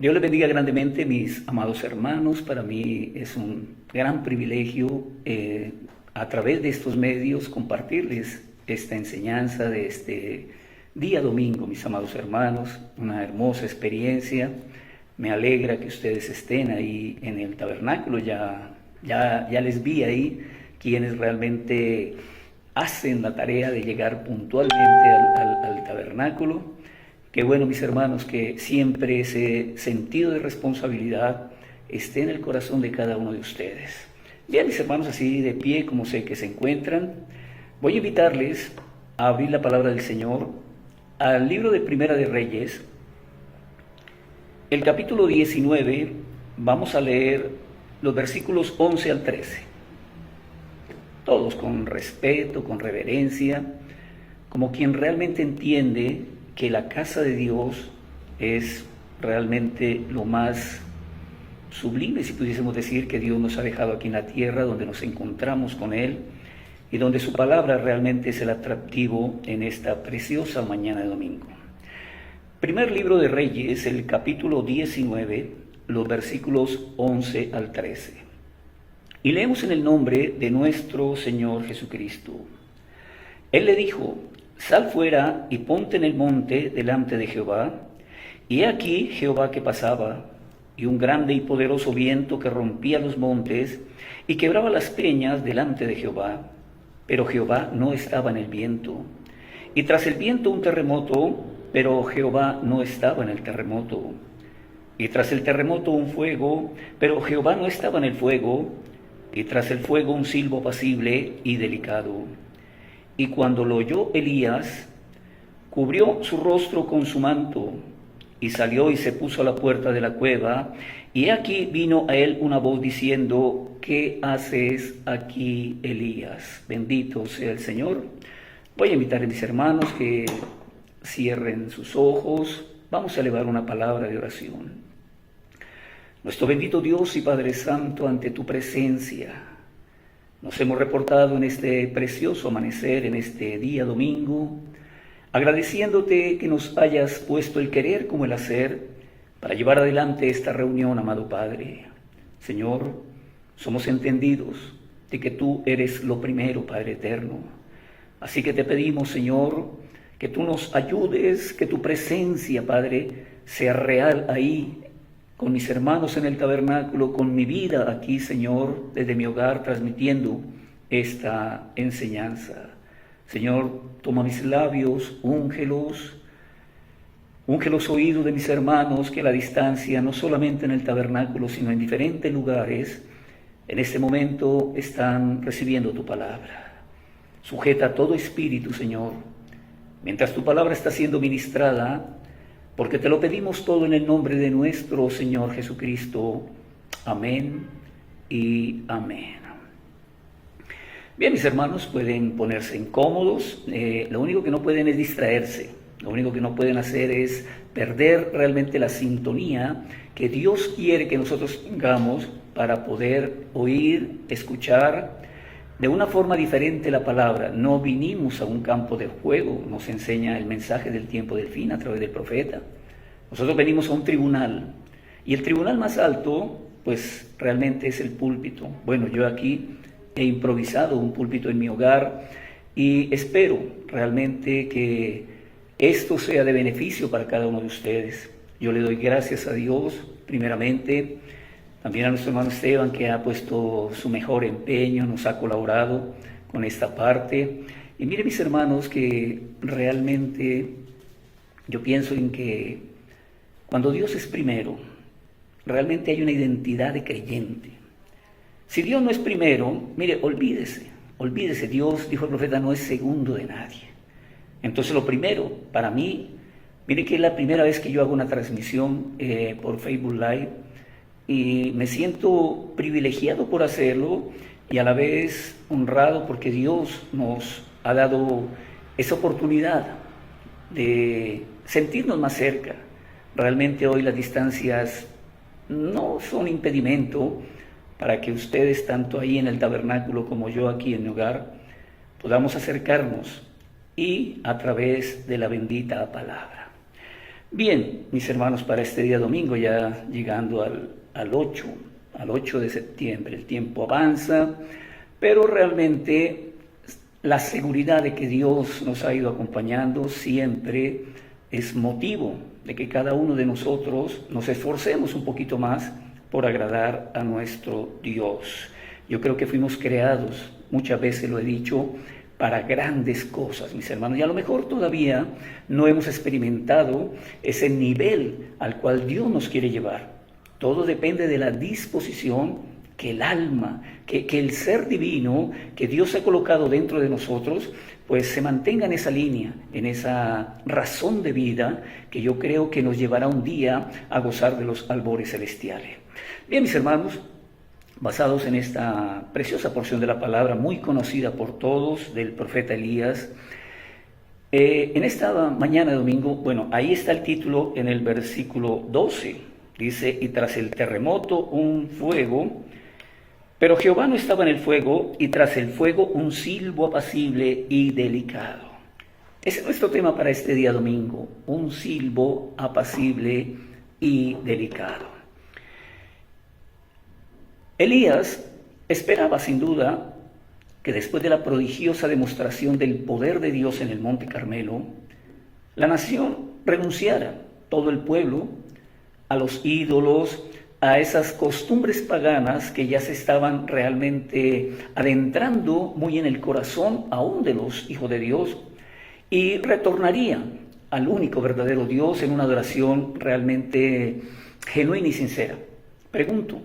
Dios les bendiga grandemente, mis amados hermanos. Para mí es un gran privilegio a través de estos medios compartirles esta enseñanza de este día domingo, mis amados hermanos. Una hermosa experiencia. Me alegra que ustedes estén ahí en el tabernáculo. Ya les vi ahí quienes realmente hacen la tarea de llegar puntualmente al tabernáculo. Qué bueno, mis hermanos, que siempre ese sentido de responsabilidad esté en el corazón de cada uno de ustedes. Bien, mis hermanos, así de pie, como sé que se encuentran, voy a invitarles a abrir la palabra del Señor al libro de Primera de Reyes, el capítulo 19. Vamos a leer los versículos 11 al 13. Todos con respeto, con reverencia, como quien realmente entiende que la casa de Dios es realmente lo más sublime, si pudiésemos decir, que Dios nos ha dejado aquí en la tierra, donde nos encontramos con Él y donde su palabra realmente es el atractivo en esta preciosa mañana de domingo. Primer libro de Reyes, el capítulo 19, los versículos 11 al 13. Y leemos en el nombre de nuestro Señor Jesucristo. Él le dijo: sal fuera y ponte en el monte delante de Jehová. Y he aquí Jehová que pasaba, y un grande y poderoso viento que rompía los montes y quebraba las peñas delante de Jehová. Pero Jehová no estaba en el viento. Y tras el viento un terremoto, pero Jehová no estaba en el terremoto. Y tras el terremoto un fuego, pero Jehová no estaba en el fuego. Y tras el fuego un silbo apacible y delicado. Y cuando lo oyó Elías, cubrió su rostro con su manto, y salió y se puso a la puerta de la cueva. Y aquí vino a él una voz diciendo: ¿qué haces aquí, Elías? Bendito sea el Señor. Voy a invitar a mis hermanos que cierren sus ojos. Vamos a elevar una palabra de oración. Nuestro bendito Dios y Padre Santo, ante tu presencia nos hemos reportado en este precioso amanecer, en este día domingo, agradeciéndote que nos hayas puesto el querer como el hacer para llevar adelante esta reunión, amado Padre. Señor, somos entendidos de que tú eres lo primero, Padre eterno. Así que te pedimos, Señor, que tú nos ayudes, que tu presencia, Padre, sea real ahí, con mis hermanos en el tabernáculo, con mi vida aquí, Señor, desde mi hogar, transmitiendo esta enseñanza. Señor, toma mis labios, úngelos, unge los oídos de mis hermanos que a la distancia, no solamente en el tabernáculo, sino en diferentes lugares, en este momento están recibiendo tu palabra. Sujeta todo espíritu, Señor, mientras tu palabra está siendo ministrada, porque te lo pedimos todo en el nombre de nuestro Señor Jesucristo. Amén y amén. Bien, mis hermanos, pueden ponerse incómodos. Lo único que no pueden es distraerse. Lo único que no pueden hacer es perder realmente la sintonía que Dios quiere que nosotros tengamos para poder oír, escuchar de una forma diferente la palabra. No vinimos a un campo de juego, nos enseña el mensaje del tiempo del fin a través del profeta. Nosotros venimos a un tribunal, y el tribunal más alto, pues realmente es el púlpito. Bueno, yo aquí he improvisado un púlpito en mi hogar, y espero realmente que esto sea de beneficio para cada uno de ustedes. Yo le doy gracias a Dios, primeramente, también a nuestro hermano Esteban, que ha puesto su mejor empeño, nos ha colaborado con esta parte. Y miren, mis hermanos, que realmente yo pienso en que cuando Dios es primero, realmente hay una identidad de creyente. Si Dios no es primero, mire, olvídese. Dios, dijo el profeta, no es segundo de nadie. Entonces lo primero, para mí, mire que es la primera vez que yo hago una transmisión por Facebook Live, y me siento privilegiado por hacerlo y a la vez honrado porque Dios nos ha dado esa oportunidad de sentirnos más cerca. Realmente hoy las distancias no son impedimento para que ustedes, tanto ahí en el tabernáculo como yo aquí en mi hogar, podamos acercarnos y a través de la bendita palabra. Bien, mis hermanos, para este día domingo, ya llegando al 8, al 8 de septiembre, el tiempo avanza, pero realmente la seguridad de que Dios nos ha ido acompañando siempre es motivo de que cada uno de nosotros nos esforcemos un poquito más por agradar a nuestro Dios. Yo creo que fuimos creados, muchas veces lo he dicho, para grandes cosas, mis hermanos, y a lo mejor todavía no hemos experimentado ese nivel al cual Dios nos quiere llevar. Todo depende de la disposición que el alma, que el ser divino que Dios ha colocado dentro de nosotros, pues se mantenga en esa línea, en esa razón de vida que yo creo que nos llevará un día a gozar de los albores celestiales. Bien, mis hermanos, basados en esta preciosa porción de la palabra, muy conocida por todos, del profeta Elías. En esta mañana de domingo, bueno, ahí está el título en el versículo 12. Dice, y tras el terremoto un fuego, pero Jehová no estaba en el fuego, y tras el fuego un silbo apacible y delicado. Ese es nuestro tema para este día domingo, un silbo apacible y delicado. Elías esperaba sin duda que después de la prodigiosa demostración del poder de Dios en el Monte Carmelo, la nación renunciara, todo el pueblo, a los ídolos, a esas costumbres paganas que ya se estaban realmente adentrando muy en el corazón aún de los hijos de Dios, y retornarían al único verdadero Dios en una adoración realmente genuina y sincera. Pregunto,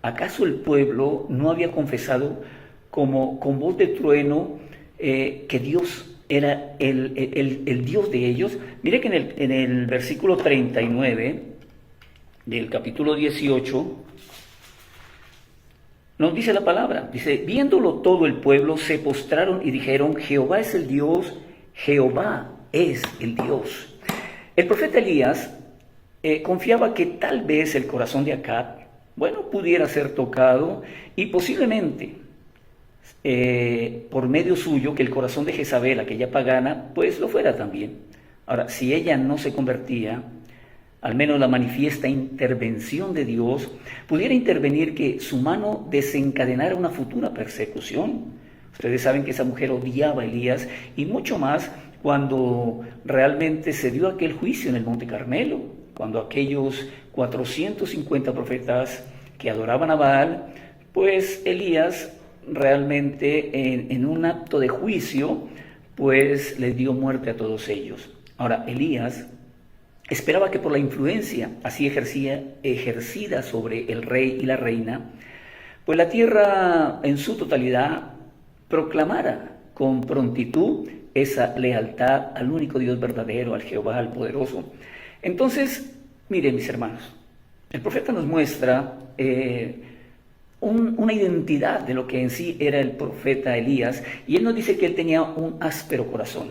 ¿acaso el pueblo no había confesado como con voz de trueno que Dios era el Dios de ellos? Mire que en el versículo 39 del capítulo 18 nos dice la palabra, dice, viéndolo todo el pueblo se postraron y dijeron, Jehová es el Dios, Jehová es el Dios. El profeta Elías confiaba que tal vez el corazón de Acab, bueno, pudiera ser tocado y posiblemente por medio suyo que el corazón de Jezabel, aquella pagana, pues lo fuera también. Ahora, si ella no se convertía, al menos la manifiesta intervención de Dios pudiera intervenir que su mano desencadenara una futura persecución. Ustedes saben que esa mujer odiaba a Elías y mucho más cuando realmente se dio aquel juicio en el Monte Carmelo, cuando aquellos 450 profetas que adoraban a Baal, pues Elías realmente en un acto de juicio, pues les dio muerte a todos ellos. Ahora, Elías esperaba que por la influencia así ejercida sobre el rey y la reina, pues la tierra en su totalidad proclamara con prontitud esa lealtad al único Dios verdadero, al Jehová, al poderoso. Entonces, miren mis hermanos, el profeta nos muestra una identidad de lo que en sí era el profeta Elías, y él nos dice que él tenía un áspero corazón.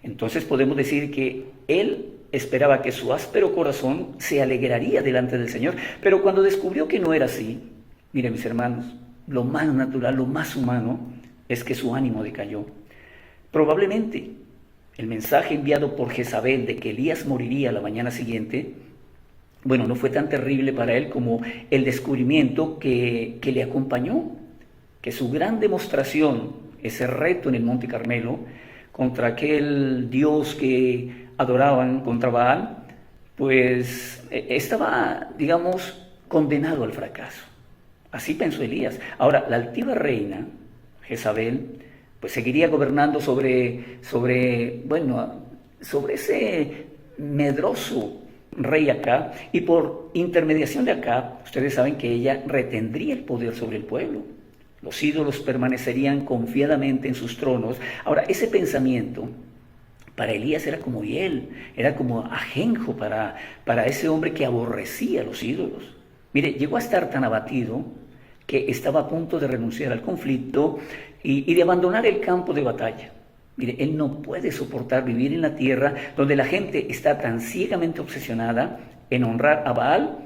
Entonces podemos decir que él esperaba que su áspero corazón se alegraría delante del Señor, pero cuando descubrió que no era así, miren mis hermanos, lo más natural, lo más humano, es que su ánimo decayó. Probablemente el mensaje enviado por Jezabel de que Elías moriría la mañana siguiente, bueno, no fue tan terrible para él como el descubrimiento que le acompañó, que su gran demostración, ese reto en el Monte Carmelo, contra aquel Dios que adoraban, contra Baal, pues estaba, digamos, condenado al fracaso. Así pensó Elías. Ahora, la altiva reina, Jezabel, pues seguiría gobernando sobre ese medroso rey Acab, y por intermediación de Acab, ustedes saben que ella retendría el poder sobre el pueblo. Los ídolos permanecerían confiadamente en sus tronos. Ahora, ese pensamiento para Elías era como hiel, era como ajenjo para ese hombre que aborrecía a los ídolos. Mire, llegó a estar tan abatido que estaba a punto de renunciar al conflicto y de abandonar el campo de batalla. Mire, él no puede soportar vivir en la tierra donde la gente está tan ciegamente obsesionada en honrar a Baal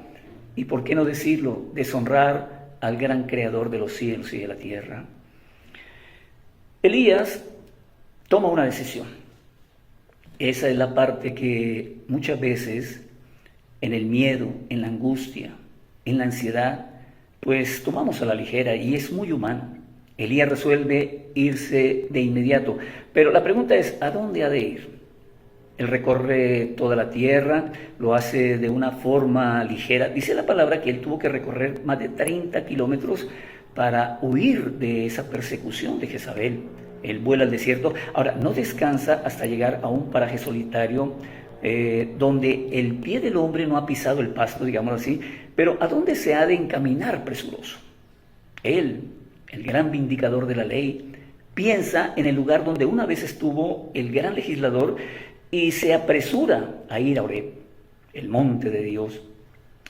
y, por qué no decirlo, deshonrar al gran creador de los cielos y de la tierra. Elías toma una decisión. Esa es la parte que muchas veces en el miedo, en la angustia, en la ansiedad, pues tomamos a la ligera y es muy humano. Elías resuelve irse de inmediato, pero la pregunta es, ¿a dónde ha de ir? Él recorre toda la tierra, lo hace de una forma ligera. Dice la palabra que él tuvo que recorrer más de 30 kilómetros para huir de esa persecución de Jezabel. Él vuela al desierto. Ahora, no descansa hasta llegar a un paraje solitario donde el pie del hombre no ha pisado el pasto, digamos así, pero ¿a dónde se ha de encaminar presuroso? Él, el gran vindicador de la ley, piensa en el lugar donde una vez estuvo el gran legislador y se apresura a ir a Horeb, el monte de Dios.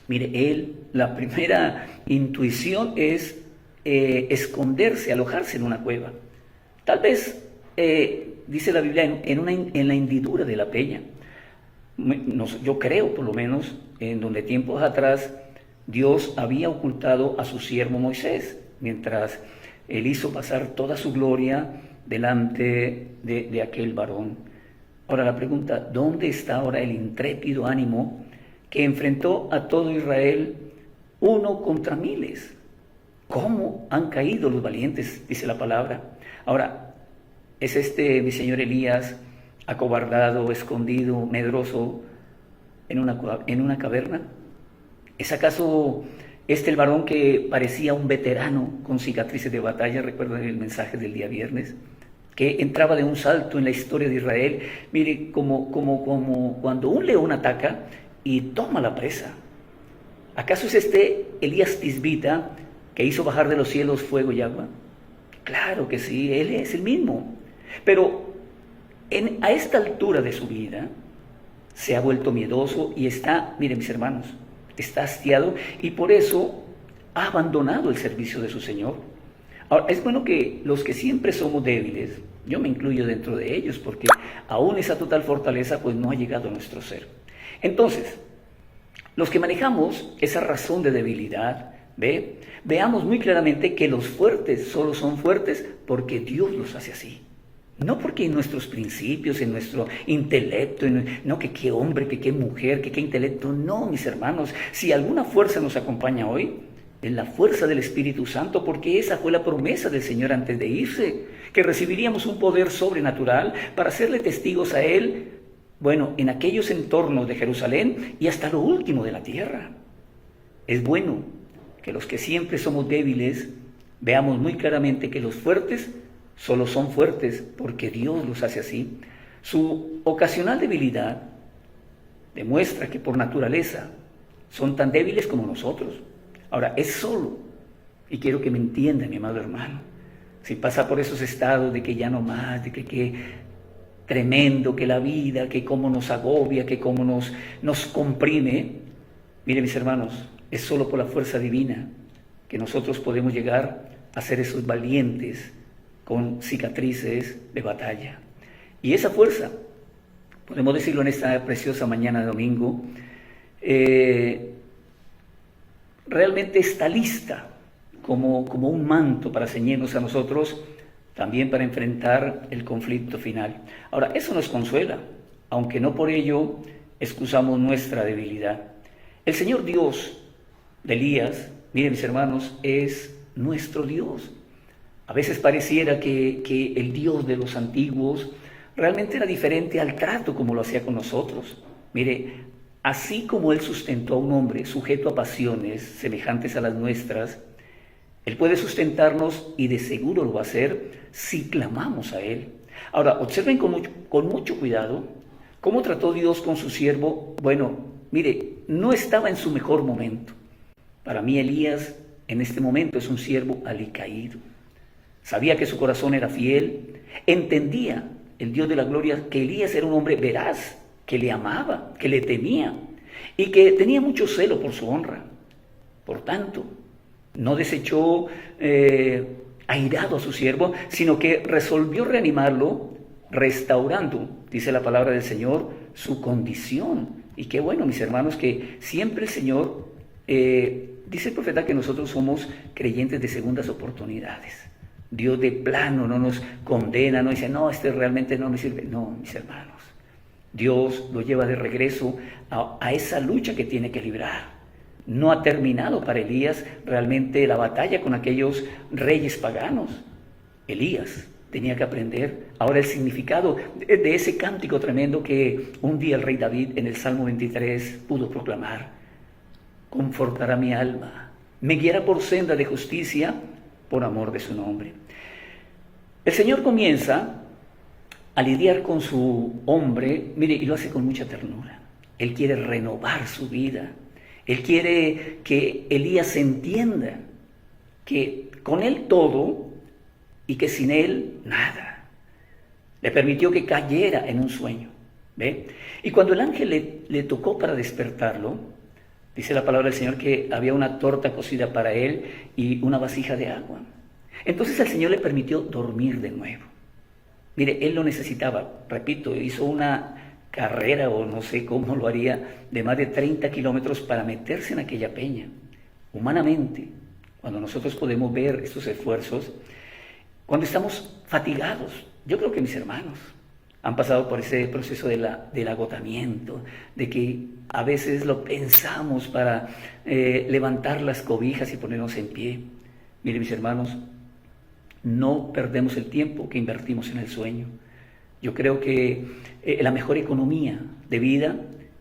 Mire, él, la primera intuición es esconderse, alojarse en una cueva. Tal vez, dice la Biblia, en la hendidura de la peña. Yo creo, por lo menos, en donde tiempos atrás Dios había ocultado a su siervo Moisés, mientras él hizo pasar toda su gloria delante de aquel varón. Ahora la pregunta, ¿dónde está ahora el intrépido ánimo que enfrentó a todo Israel 1 contra miles? ¿Cómo han caído los valientes? Dice la palabra. Ahora, ¿es mi señor Elías acobardado, escondido, medroso en una caverna? ¿Es acaso el varón que parecía un veterano con cicatrices de batalla? ¿Recuerdan el mensaje del día viernes? Que entraba de un salto en la historia de Israel. Mire, como cuando un león ataca y toma la presa. ¿Acaso es Elías Tisbita que hizo bajar de los cielos fuego y agua? Claro que sí, él es el mismo. Pero a esta altura de su vida se ha vuelto miedoso y está, miren mis hermanos, está hastiado y por eso ha abandonado el servicio de su Señor. Ahora, es bueno que los que siempre somos débiles, yo me incluyo dentro de ellos, porque aún esa total fortaleza pues no ha llegado a nuestro ser. Entonces, los que manejamos esa razón de debilidad, veamos muy claramente que los fuertes solo son fuertes porque Dios los hace así. No porque en nuestros principios, en nuestro intelecto, no que qué hombre, que qué mujer, que qué intelecto. No, mis hermanos, si alguna fuerza nos acompaña hoy, es la fuerza del Espíritu Santo, porque esa fue la promesa del Señor antes de irse, que recibiríamos un poder sobrenatural para serle testigos a Él, bueno, en aquellos entornos de Jerusalén y hasta lo último de la tierra. Es bueno que los que siempre somos débiles veamos muy claramente que los fuertes solo son fuertes porque Dios los hace así. Su ocasional debilidad demuestra que por naturaleza son tan débiles como nosotros. Ahora, es solo, y quiero que me entienda, mi amado hermano, si pasa por esos estados de que ya no más, de que tremendo, que la vida, que cómo nos agobia, que cómo nos comprime, mire mis hermanos, es solo por la fuerza divina que nosotros podemos llegar a ser esos valientes con cicatrices de batalla. Y esa fuerza, podemos decirlo en esta preciosa mañana de domingo, realmente está lista como un manto para ceñirnos a nosotros, también para enfrentar el conflicto final. Ahora, eso nos consuela, aunque no por ello excusamos nuestra debilidad. El Señor Dios de Elías, miren mis hermanos, es nuestro Dios. A veces pareciera que el Dios de los antiguos realmente era diferente al trato como lo hacía con nosotros. Mire, así como Él sustentó a un hombre sujeto a pasiones semejantes a las nuestras, Él puede sustentarnos y de seguro lo va a hacer si clamamos a Él. Ahora, observen con mucho cuidado cómo trató Dios con su siervo. Bueno, mire, no estaba en su mejor momento. Para mí Elías en este momento es un siervo alicaído. Sabía que su corazón era fiel, entendía el Dios de la gloria que Elías era un hombre veraz, que le amaba, que le temía y que tenía mucho celo por su honra. Por tanto, no desechó airado a su siervo, sino que resolvió reanimarlo, restaurando, dice la palabra del Señor, su condición. Y qué bueno, mis hermanos, que siempre el Señor, dice el profeta que nosotros somos creyentes de segundas oportunidades. Dios de plano no nos condena, no dice, no, realmente no me sirve. No, mis hermanos, Dios lo lleva de regreso a esa lucha que tiene que librar. No ha terminado para Elías realmente la batalla con aquellos reyes paganos. Elías tenía que aprender ahora el significado de ese cántico tremendo que un día el rey David en el Salmo 23 pudo proclamar. Confortará mi alma, me guiará por senda de justicia por amor de su nombre. El Señor comienza a lidiar con su hombre, mire, y lo hace con mucha ternura. Él quiere renovar su vida. Él quiere que Elías entienda que con él todo y que sin él nada. Le permitió que cayera en un sueño, ¿ve? Y cuando el ángel le tocó para despertarlo, dice la palabra del Señor que había una torta cocida para él y una vasija de agua. Entonces el Señor le permitió dormir de nuevo. Mire, él lo necesitaba, repito, hizo una carrera o no sé cómo lo haría de más de 30 kilómetros para meterse en aquella peña. Humanamente, cuando nosotros podemos ver estos esfuerzos, cuando estamos fatigados, yo creo que mis hermanos han pasado por ese proceso del agotamiento, de que a veces lo pensamos para levantar las cobijas y ponernos en pie. Mire, mis hermanos, no perdemos el tiempo que invertimos en el sueño. Yo creo que la mejor economía de vida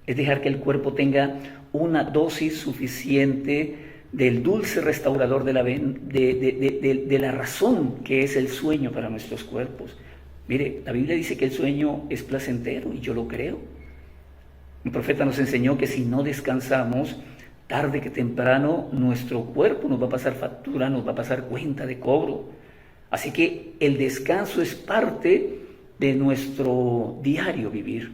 es dejar que el cuerpo tenga una dosis suficiente del dulce restaurador de la razón que es el sueño para nuestros cuerpos. Mire, la Biblia dice que el sueño es placentero y yo lo creo. El profeta nos enseñó que si no descansamos, tarde que temprano nuestro cuerpo nos va a pasar factura, nos va a pasar cuenta de cobro. Así que el descanso es parte de nuestro diario vivir.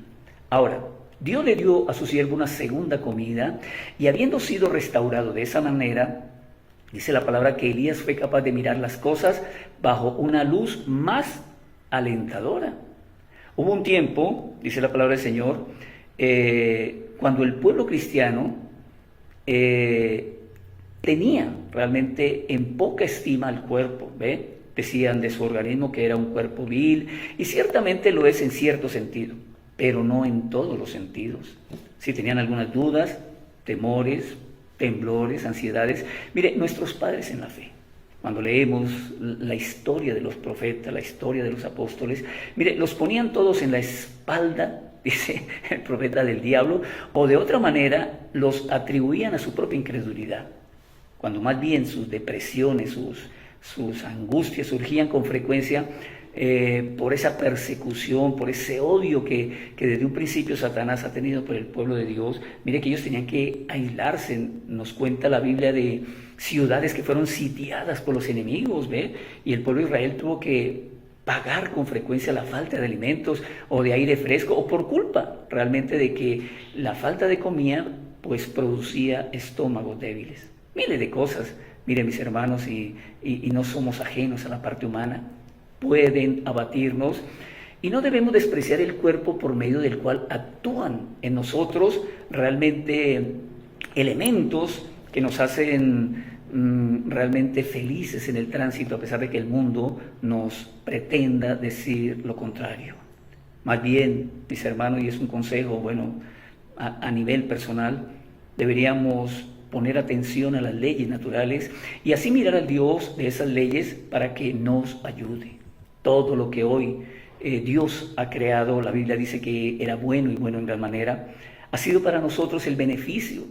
Ahora, Dios le dio a su siervo una segunda comida y habiendo sido restaurado de esa manera, dice la palabra que Elías fue capaz de mirar las cosas bajo una luz más alentadora. Hubo un tiempo, dice la palabra del Señor, cuando el pueblo cristiano tenía realmente en poca estima al cuerpo, ¿ve? Decían de su organismo que era un cuerpo vil, y ciertamente lo es en cierto sentido, pero no en todos los sentidos. Si tenían algunas dudas, temores, temblores, ansiedades, mire, nuestros padres en la fe, cuando leemos la historia de los profetas, la historia de los apóstoles, mire, los ponían todos en la espalda, dice el profeta, del diablo, o de otra manera los atribuían a su propia incredulidad, cuando más bien sus depresiones, sus angustias surgían con frecuencia por esa persecución, por ese odio que desde un principio Satanás ha tenido por el pueblo de Dios. Mire que ellos tenían que aislarse. Nos cuenta la Biblia de ciudades que fueron sitiadas por los enemigos, ¿ve? Y el pueblo de Israel tuvo que pagar con frecuencia la falta de alimentos o de aire fresco, o por culpa realmente de que la falta de comida pues producía estómagos débiles. Miles de cosas. Mire, mis hermanos, y no somos ajenos a la parte humana, pueden abatirnos y no debemos despreciar el cuerpo por medio del cual actúan en nosotros realmente elementos que nos hacen realmente felices en el tránsito, a pesar de que el mundo nos pretenda decir lo contrario. Más bien, mis hermanos, y es un consejo, bueno, a nivel personal, deberíamos poner atención a las leyes naturales y así mirar al Dios de esas leyes para que nos ayude. Todo lo que hoy Dios ha creado, la Biblia dice que era bueno y bueno en gran manera, ha sido para nosotros el beneficio.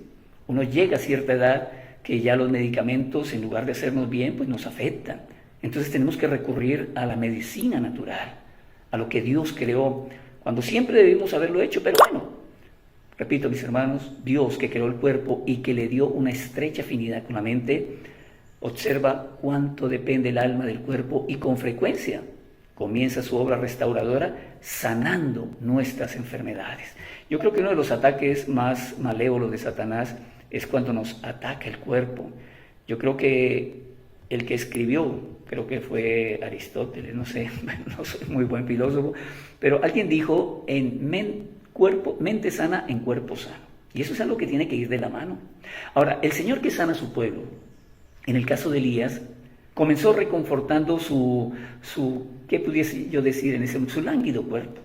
Uno llega a cierta edad que ya los medicamentos, en lugar de hacernos bien, pues nos afectan. Entonces tenemos que recurrir a la medicina natural, a lo que Dios creó, cuando siempre debimos haberlo hecho, pero bueno, repito, mis hermanos, Dios que creó el cuerpo y que le dio una estrecha afinidad con la mente, observa cuánto depende el alma del cuerpo y con frecuencia comienza su obra restauradora sanando nuestras enfermedades. Yo creo que uno de los ataques más malévolos de Satanás es cuando nos ataca el cuerpo. Yo creo que el que escribió, creo que fue Aristóteles, no sé, no soy muy buen filósofo, pero alguien dijo mente sana en cuerpo sano. Y eso es algo que tiene que ir de la mano. Ahora, el Señor que sana a su pueblo, en el caso de Elías, comenzó reconfortando ¿qué pudiese yo decir en ese momento? Su lánguido cuerpo.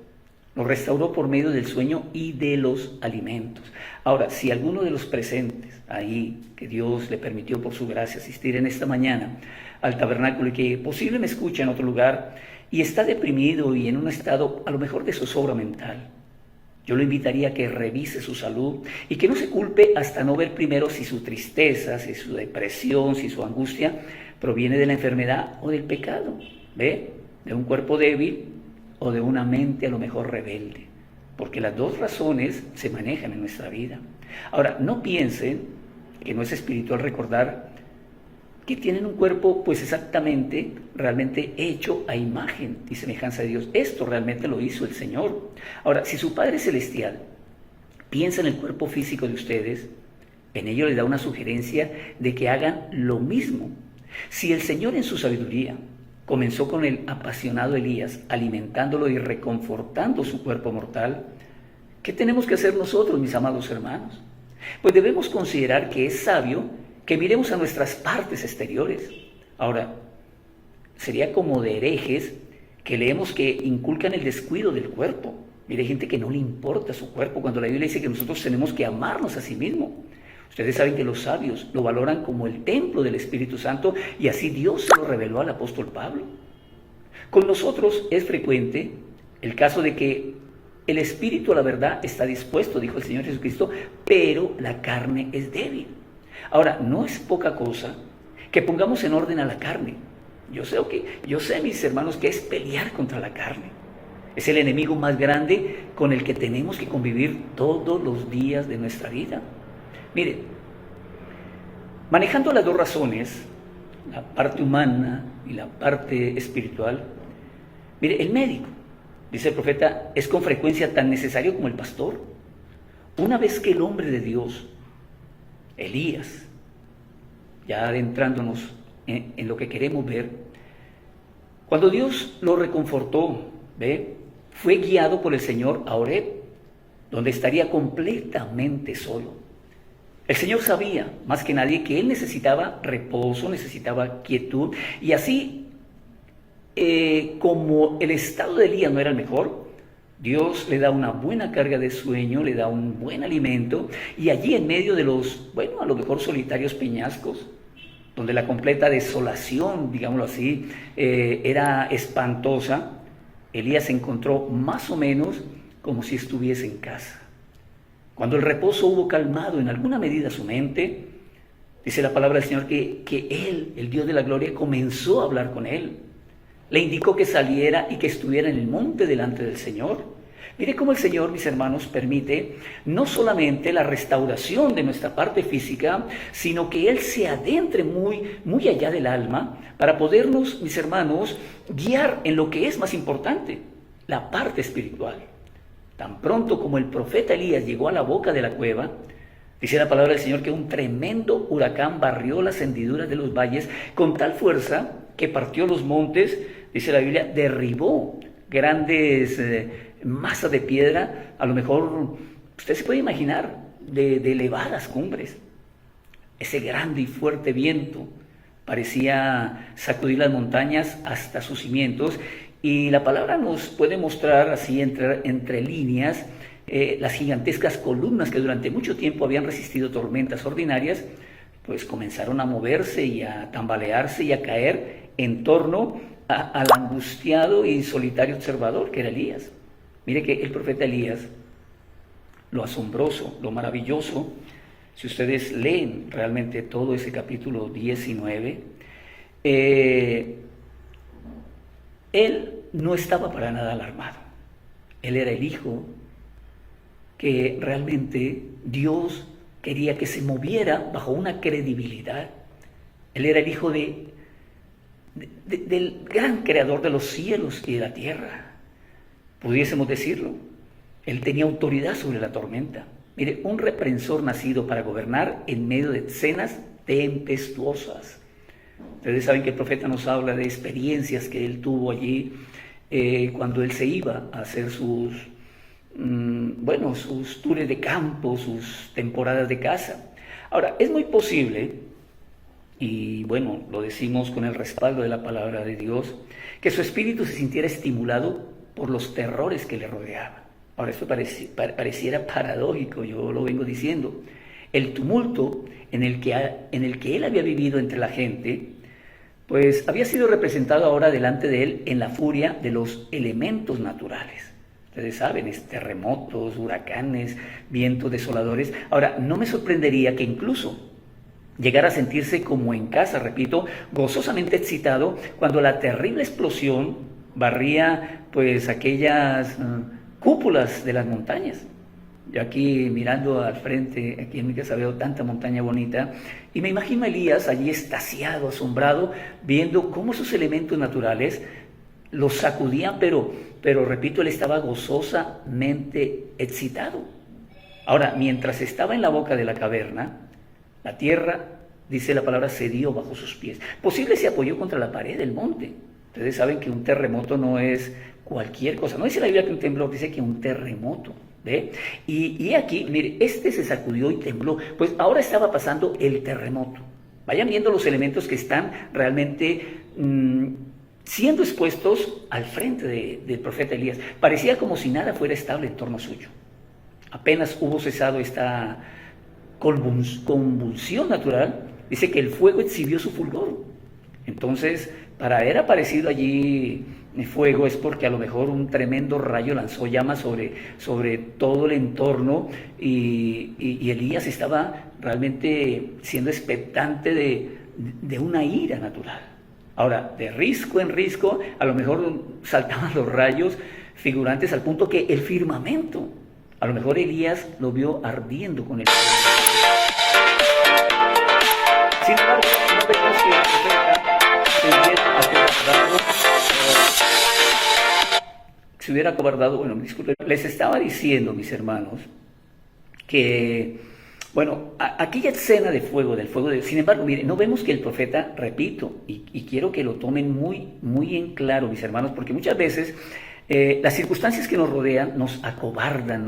Lo restauró por medio del sueño y de los alimentos. Ahora, si alguno de los presentes ahí, que Dios le permitió por su gracia asistir en esta mañana al tabernáculo y que posible me escucha en otro lugar y está deprimido y en un estado a lo mejor de zozobra mental, yo lo invitaría a que revise su salud y que no se culpe hasta no ver primero si su tristeza, si su depresión, si su angustia proviene de la enfermedad o del pecado, ¿ve? De un cuerpo débil o de una mente a lo mejor rebelde, porque las dos razones se manejan en nuestra vida. Ahora, no piensen que no es espiritual recordar que tienen un cuerpo pues exactamente, realmente hecho a imagen y semejanza de Dios. Esto realmente lo hizo el Señor. Ahora, si su Padre Celestial piensa en el cuerpo físico de ustedes, en ello les da una sugerencia de que hagan lo mismo. Si el Señor en su sabiduría comenzó con el apasionado Elías, alimentándolo y reconfortando su cuerpo mortal, ¿qué tenemos que hacer nosotros, mis amados hermanos? Pues debemos considerar que es sabio que miremos a nuestras partes exteriores. Ahora, sería como de herejes que leemos que inculcan el descuido del cuerpo. Mire, hay gente que no le importa su cuerpo cuando la Biblia dice que nosotros tenemos que amarnos a sí mismos. Ustedes saben que los sabios lo valoran como el templo del Espíritu Santo y así Dios se lo reveló al apóstol Pablo. Con nosotros es frecuente el caso de que el Espíritu a la verdad está dispuesto, dijo el Señor Jesucristo, pero la carne es débil. Ahora, no es poca cosa que pongamos en orden a la carne. Yo sé, mis hermanos, que es pelear contra la carne. Es el enemigo más grande con el que tenemos que convivir todos los días de nuestra vida. Mire, manejando las dos razones, la parte humana y la parte espiritual, mire, el médico, dice el profeta, es con frecuencia tan necesario como el pastor. Una vez que el hombre de Dios, Elías, ya adentrándonos en lo que queremos ver, cuando Dios lo reconfortó, ¿ve? Fue guiado por el Señor a Horeb, donde estaría completamente solo. El Señor sabía, más que nadie, que él necesitaba reposo, necesitaba quietud, y así, como el estado de Elías no era el mejor, Dios le da una buena carga de sueño, le da un buen alimento, y allí en medio de los, bueno, a lo mejor solitarios peñascos, donde la completa desolación, digámoslo así, era espantosa, Elías se encontró más o menos como si estuviese en casa. Cuando el reposo hubo calmado en alguna medida su mente, dice la palabra del Señor que Él, el Dios de la gloria, comenzó a hablar con él. Le indicó que saliera y que estuviera en el monte delante del Señor. Mire cómo el Señor, mis hermanos, permite no solamente la restauración de nuestra parte física, sino que Él se adentre muy, muy allá del alma para podernos, mis hermanos, guiar en lo que es más importante, la parte espiritual. Tan pronto como el profeta Elías llegó a la boca de la cueva, dice la palabra del Señor que un tremendo huracán barrió las hendiduras de los valles con tal fuerza que partió los montes, dice la Biblia, derribó grandes masas de piedra, a lo mejor usted se puede imaginar, de elevadas cumbres. Ese grande y fuerte viento parecía sacudir las montañas hasta sus cimientos, y la palabra nos puede mostrar así entre líneas las gigantescas columnas que durante mucho tiempo habían resistido tormentas ordinarias, pues comenzaron a moverse y a tambalearse y a caer en torno al angustiado y solitario observador que era Elías. Mire que el profeta Elías, lo asombroso, lo maravilloso, si ustedes leen realmente todo ese capítulo 19, él no estaba para nada alarmado. Él era el hijo que realmente Dios quería que se moviera bajo una credibilidad. Él era el hijo del gran creador de los cielos y de la tierra, pudiésemos decirlo. Él tenía autoridad sobre la tormenta. Mire, un reprensor nacido para gobernar en medio de escenas tempestuosas. Ustedes saben que el profeta nos habla de experiencias que él tuvo allí cuando él se iba a hacer sus tours de campo, sus temporadas de caza. Ahora, es muy posible, y bueno, lo decimos con el respaldo de la palabra de Dios, que su espíritu se sintiera estimulado por los terrores que le rodeaban. Ahora, esto pareciera paradójico, yo lo vengo diciendo. El tumulto en el que él había vivido entre la gente, pues había sido representado ahora delante de él en la furia de los elementos naturales. Ustedes saben, terremotos, huracanes, vientos desoladores. Ahora, no me sorprendería que incluso llegara a sentirse como en casa, repito, gozosamente excitado cuando la terrible explosión barría pues aquellas cúpulas de las montañas. Yo aquí mirando al frente, aquí en mi casa veo tanta montaña bonita y me imagino a Elías allí extasiado, asombrado, viendo cómo esos elementos naturales los sacudían, pero repito, él estaba gozosamente excitado. Ahora, mientras estaba en la boca de la caverna, la tierra, dice la palabra, cedió bajo sus pies. Posible se apoyó contra la pared del monte. Ustedes saben que un terremoto no es cualquier cosa. No dice la Biblia que un temblor, dice que un terremoto. ¿Ve? Y aquí, mire, se sacudió y tembló. Pues ahora estaba pasando el terremoto. Vayan viendo los elementos que están realmente siendo expuestos al frente del profeta Elías. Parecía como si nada fuera estable en torno suyo. Apenas hubo cesado esta convulsión natural, dice que el fuego exhibió su fulgor. Entonces, para haber aparecido allí fuego es porque a lo mejor un tremendo rayo lanzó llamas sobre todo el entorno y Elías estaba realmente siendo expectante de una ira natural. Ahora, de risco en risco, a lo mejor saltaban los rayos figurantes al punto que el firmamento, a lo mejor Elías lo vio ardiendo con el fuego. Sin embargo, no vemos que el profeta se hubiera acobardado, bueno, disculpen, les estaba diciendo, mis hermanos, que, bueno, aquella escena del fuego, sin embargo, miren, no vemos que el profeta, repito, y quiero que lo tomen muy, muy en claro, mis hermanos, porque muchas veces las circunstancias que nos rodean nos acobardan,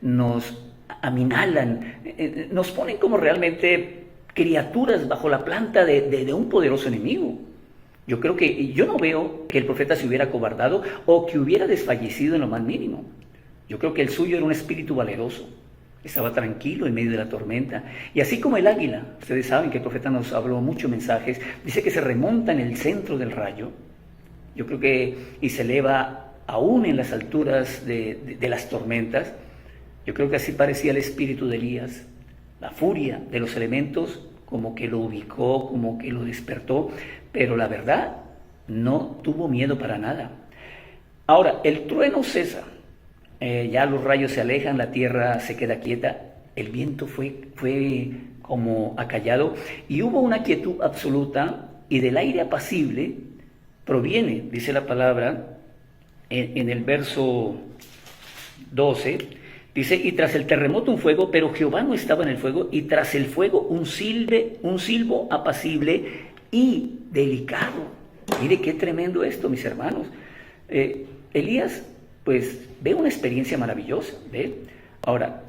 nos aminalan, nos ponen como realmente criaturas bajo la planta de un poderoso enemigo. Yo no veo que el profeta se hubiera acobardado o que hubiera desfallecido en lo más mínimo. Yo creo que el suyo era un espíritu valeroso. Estaba tranquilo en medio de la tormenta. Y así como el águila, ustedes saben que el profeta nos habló muchos mensajes, dice que se remonta en el centro del rayo. Yo creo que, y se eleva aún en las alturas de las tormentas. Yo creo que así parecía el espíritu de Elías. La furia de los elementos como que lo ubicó, como que lo despertó, pero la verdad no tuvo miedo para nada. Ahora, el trueno cesa, ya los rayos se alejan, la tierra se queda quieta, el viento fue como acallado y hubo una quietud absoluta y del aire apacible proviene, dice la palabra en el verso 12, dice, y tras el terremoto un fuego, pero Jehová no estaba en el fuego, y tras el fuego un silbo apacible y delicado. Mire qué tremendo esto, mis hermanos. Elías, pues, ve una experiencia maravillosa, ¿ve? Ahora,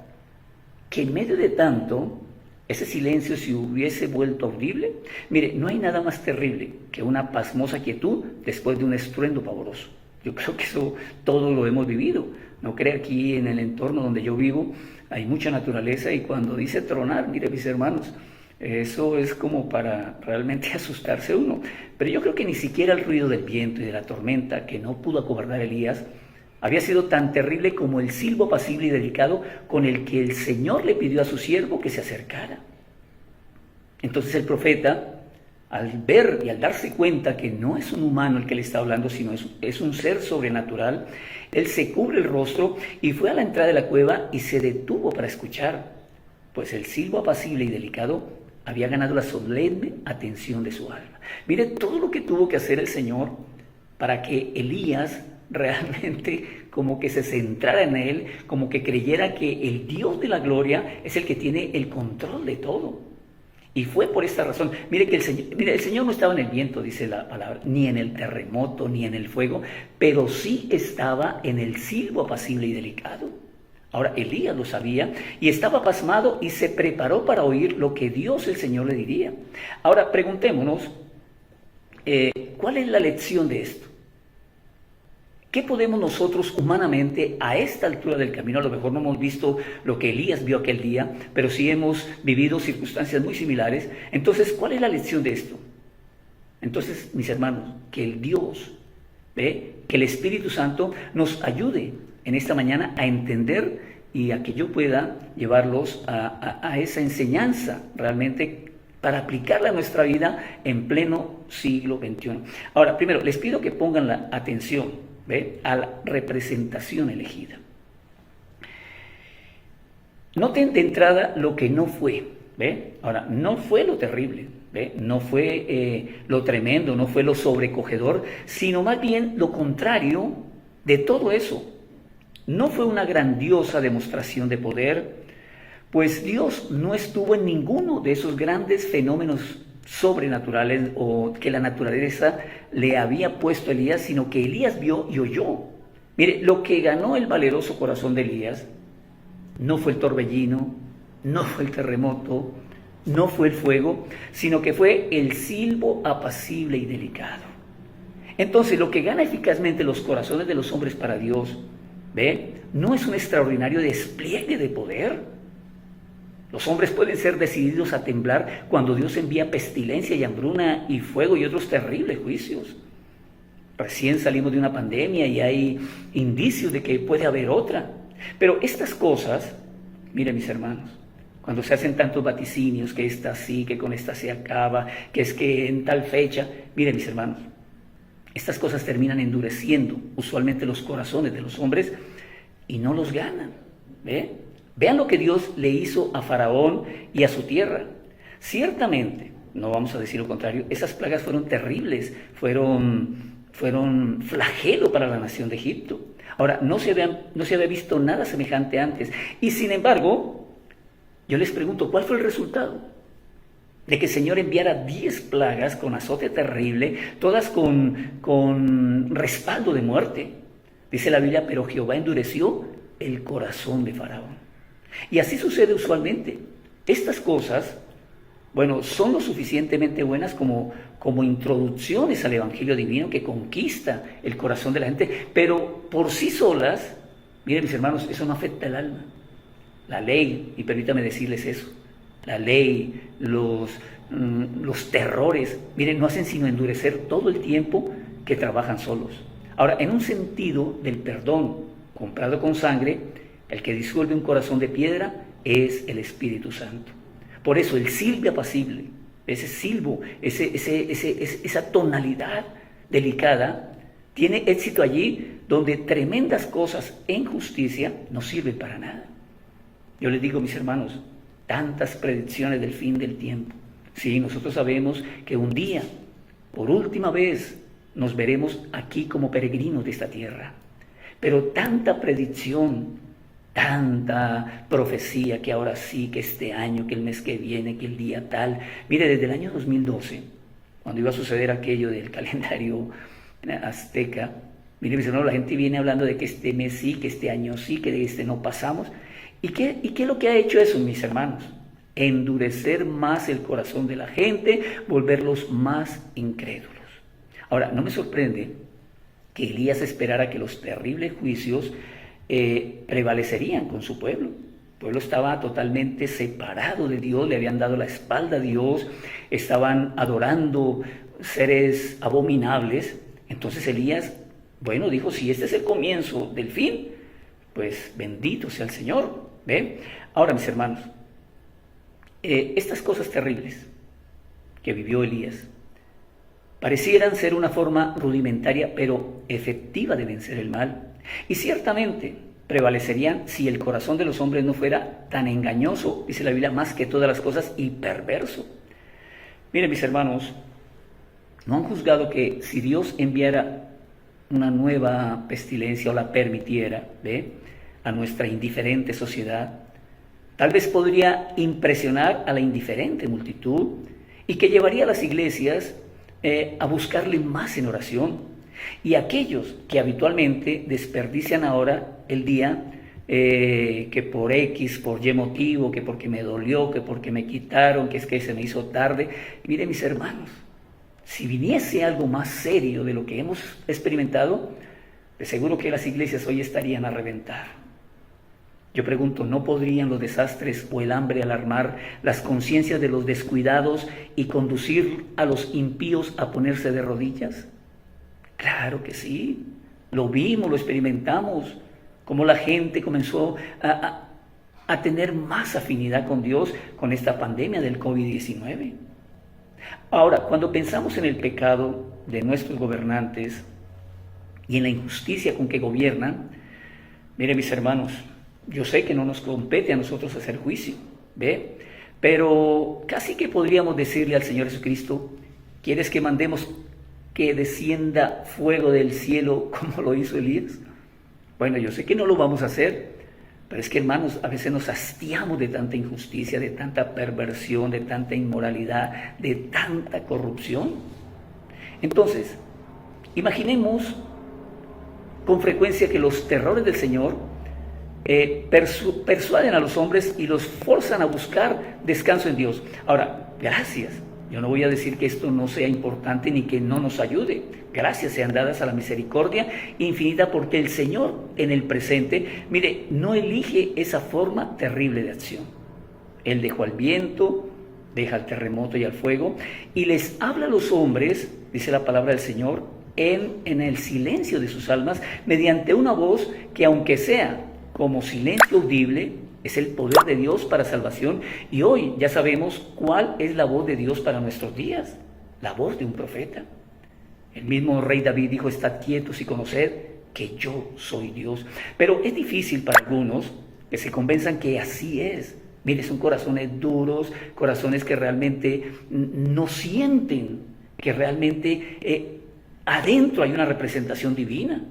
que en medio de tanto, ese silencio se hubiese vuelto audible. Mire, no hay nada más terrible que una pasmosa quietud después de un estruendo pavoroso. Yo creo que eso todo lo hemos vivido. No creo, aquí en el entorno donde yo vivo hay mucha naturaleza y cuando dice tronar, mire mis hermanos, eso es como para realmente asustarse uno. Pero yo creo que ni siquiera el ruido del viento y de la tormenta que no pudo acobardar a Elías había sido tan terrible como el silbo apacible y delicado con el que el Señor le pidió a su siervo que se acercara. Entonces el profeta, al ver y al darse cuenta que no es un humano el que le está hablando, sino es un ser sobrenatural, él se cubre el rostro y fue a la entrada de la cueva y se detuvo para escuchar, pues el silbo apacible y delicado había ganado la solemne atención de su alma. Mire todo lo que tuvo que hacer el Señor para que Elías realmente como que se centrara en él, como que creyera que el Dios de la gloria es el que tiene el control de todo. Y fue por esta razón. Mire que el Señor no estaba en el viento, dice la palabra, ni en el terremoto, ni en el fuego, pero sí estaba en el silbo apacible y delicado. Ahora Elías lo sabía y estaba pasmado y se preparó para oír lo que Dios el Señor le diría. Ahora preguntémonos, ¿cuál es la lección de esto? ¿Qué podemos nosotros humanamente a esta altura del camino? A lo mejor no hemos visto lo que Elías vio aquel día, pero sí hemos vivido circunstancias muy similares. Entonces, ¿cuál es la lección de esto? Entonces, mis hermanos, que el Dios, que el Espíritu Santo nos ayude en esta mañana a entender y a que yo pueda llevarlos a esa enseñanza realmente para aplicarla a nuestra vida en pleno siglo XXI. Ahora, primero, les pido que pongan la atención a la representación elegida. Noten de entrada lo que no fue. Ahora, no fue lo terrible, no fue lo tremendo, no fue lo sobrecogedor, sino más bien lo contrario de todo eso. No fue una grandiosa demostración de poder, pues Dios no estuvo en ninguno de esos grandes fenómenos sobrenaturales o que la naturaleza le había puesto a Elías, sino que Elías vio y oyó. Mire, lo que ganó el valeroso corazón de Elías no fue el torbellino, no fue el terremoto, no fue el fuego, sino que fue el silbo apacible y delicado. Entonces, lo que gana eficazmente los corazones de los hombres para Dios, no es un extraordinario despliegue de poder. Los hombres pueden ser decididos a temblar cuando Dios envía pestilencia y hambruna y fuego y otros terribles juicios. Recién salimos de una pandemia y hay indicios de que puede haber otra. Pero estas cosas, miren mis hermanos, cuando se hacen tantos vaticinios, que esta sí, que con esta se acaba, que es que en tal fecha, miren mis hermanos, estas cosas terminan endureciendo usualmente los corazones de los hombres y no los ganan. Vean lo que Dios le hizo a Faraón y a su tierra. Ciertamente, no vamos a decir lo contrario, esas plagas fueron terribles, fueron flagelo para la nación de Egipto. Ahora, no se había visto nada semejante antes. Y sin embargo, yo les pregunto, ¿cuál fue el resultado? De que el Señor enviara 10 plagas con azote terrible, todas con respaldo de muerte. Dice la Biblia, pero Jehová endureció el corazón de Faraón. Y así sucede usualmente. Estas cosas, son lo suficientemente buenas como introducciones al Evangelio divino que conquista el corazón de la gente, pero por sí solas, miren mis hermanos, eso no afecta el alma. La ley, y permítame decirles eso, la ley, los terrores, miren, no hacen sino endurecer todo el tiempo que trabajan solos. Ahora, en un sentido del perdón comprado con sangre, el que disuelve un corazón de piedra es el Espíritu Santo. Por eso el silbo apacible, ese silbo, esa tonalidad delicada, tiene éxito allí donde tremendas cosas en justicia no sirven para nada. Yo les digo, mis hermanos, tantas predicciones del fin del tiempo. Sí, nosotros sabemos que un día, por última vez, nos veremos aquí como peregrinos de esta tierra. Pero tanta predicción, tanta profecía, que ahora sí, que este año, que el mes que viene, que el día tal. Mire, desde el año 2012, cuando iba a suceder aquello del calendario azteca, mire, mis hermanos, la gente viene hablando de que este mes sí, que este año sí, que de este no pasamos. ¿Y qué es lo que ha hecho eso, mis hermanos? Endurecer más el corazón de la gente, volverlos más incrédulos. Ahora, no me sorprende que Elías esperara que los terribles juicios prevalecerían con su pueblo. El pueblo estaba totalmente separado de Dios, le habían dado la espalda a Dios, estaban adorando seres abominables. Entonces Elías, dijo, si este es el comienzo del fin, pues bendito sea el Señor. Ahora, mis hermanos, estas cosas terribles que vivió Elías parecieran ser una forma rudimentaria pero efectiva de vencer el mal, y ciertamente prevalecerían si el corazón de los hombres no fuera tan engañoso, dice la Biblia, más que todas las cosas, y perverso. Miren, mis hermanos, ¿no han juzgado que si Dios enviara una nueva pestilencia o la permitiera a nuestra indiferente sociedad, tal vez podría impresionar a la indiferente multitud y que llevaría a las iglesias a buscarle más en oración? Y aquellos que habitualmente desperdician ahora el día, que por X, por Y motivo, que porque me dolió, que porque me quitaron, que es que se me hizo tarde. Miren, mis hermanos, si viniese algo más serio de lo que hemos experimentado, De seguro que las iglesias hoy estarían a reventar. Yo pregunto, ¿no podrían los desastres o el hambre alarmar las conciencias de los descuidados y conducir a los impíos a ponerse de rodillas? Claro que sí, lo vimos, lo experimentamos, cómo la gente comenzó a tener más afinidad con Dios con esta pandemia del COVID-19. Ahora, cuando pensamos en el pecado de nuestros gobernantes y en la injusticia con que gobiernan, miren mis hermanos, yo sé que no nos compete a nosotros hacer juicio, ¿ve? Pero casi que podríamos decirle al Señor Jesucristo, ¿quieres que mandemos que descienda fuego del cielo como lo hizo Elías? Bueno, yo sé que no lo vamos a hacer, pero es que, hermanos, a veces nos hastiamos de tanta injusticia, de tanta perversión, de tanta inmoralidad, de tanta corrupción. Entonces, imaginemos con frecuencia que los terrores del Señor persuaden a los hombres y los forzan a buscar descanso en Dios. Ahora, gracias. Yo no voy a decir que esto no sea importante ni que no nos ayude. Gracias sean dadas a la misericordia infinita, porque el Señor en el presente, mire, no elige esa forma terrible de acción. Él dejó al viento, deja al terremoto y al fuego, y les habla a los hombres, dice la palabra del Señor, en el silencio de sus almas, mediante una voz que, aunque sea como silencio audible, es el poder de Dios para salvación. Y hoy ya sabemos cuál es la voz de Dios para nuestros días, la voz de un profeta. El mismo rey David dijo, estad quietos y conoced que yo soy Dios. Pero es difícil para algunos que se convenzan que así es. Mire, son corazones duros, corazones que realmente no sienten que realmente adentro hay una representación divina.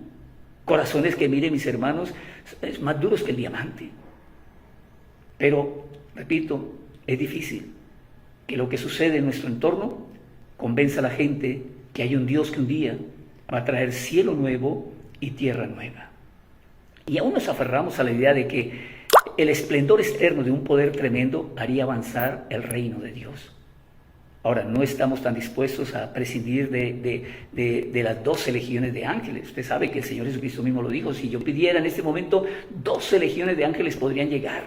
Corazones que, miren mis hermanos, es más duros que el diamante. Pero, repito, es difícil que lo que sucede en nuestro entorno convenza a la gente que hay un Dios que un día va a traer cielo nuevo y tierra nueva. Y aún nos aferramos a la idea de que el esplendor externo de un poder tremendo haría avanzar el reino de Dios. Ahora, no estamos tan dispuestos a prescindir de las 12 legiones de ángeles. Usted sabe que el Señor Jesucristo mismo lo dijo, si yo pidiera en este momento 12 legiones de ángeles podrían llegar,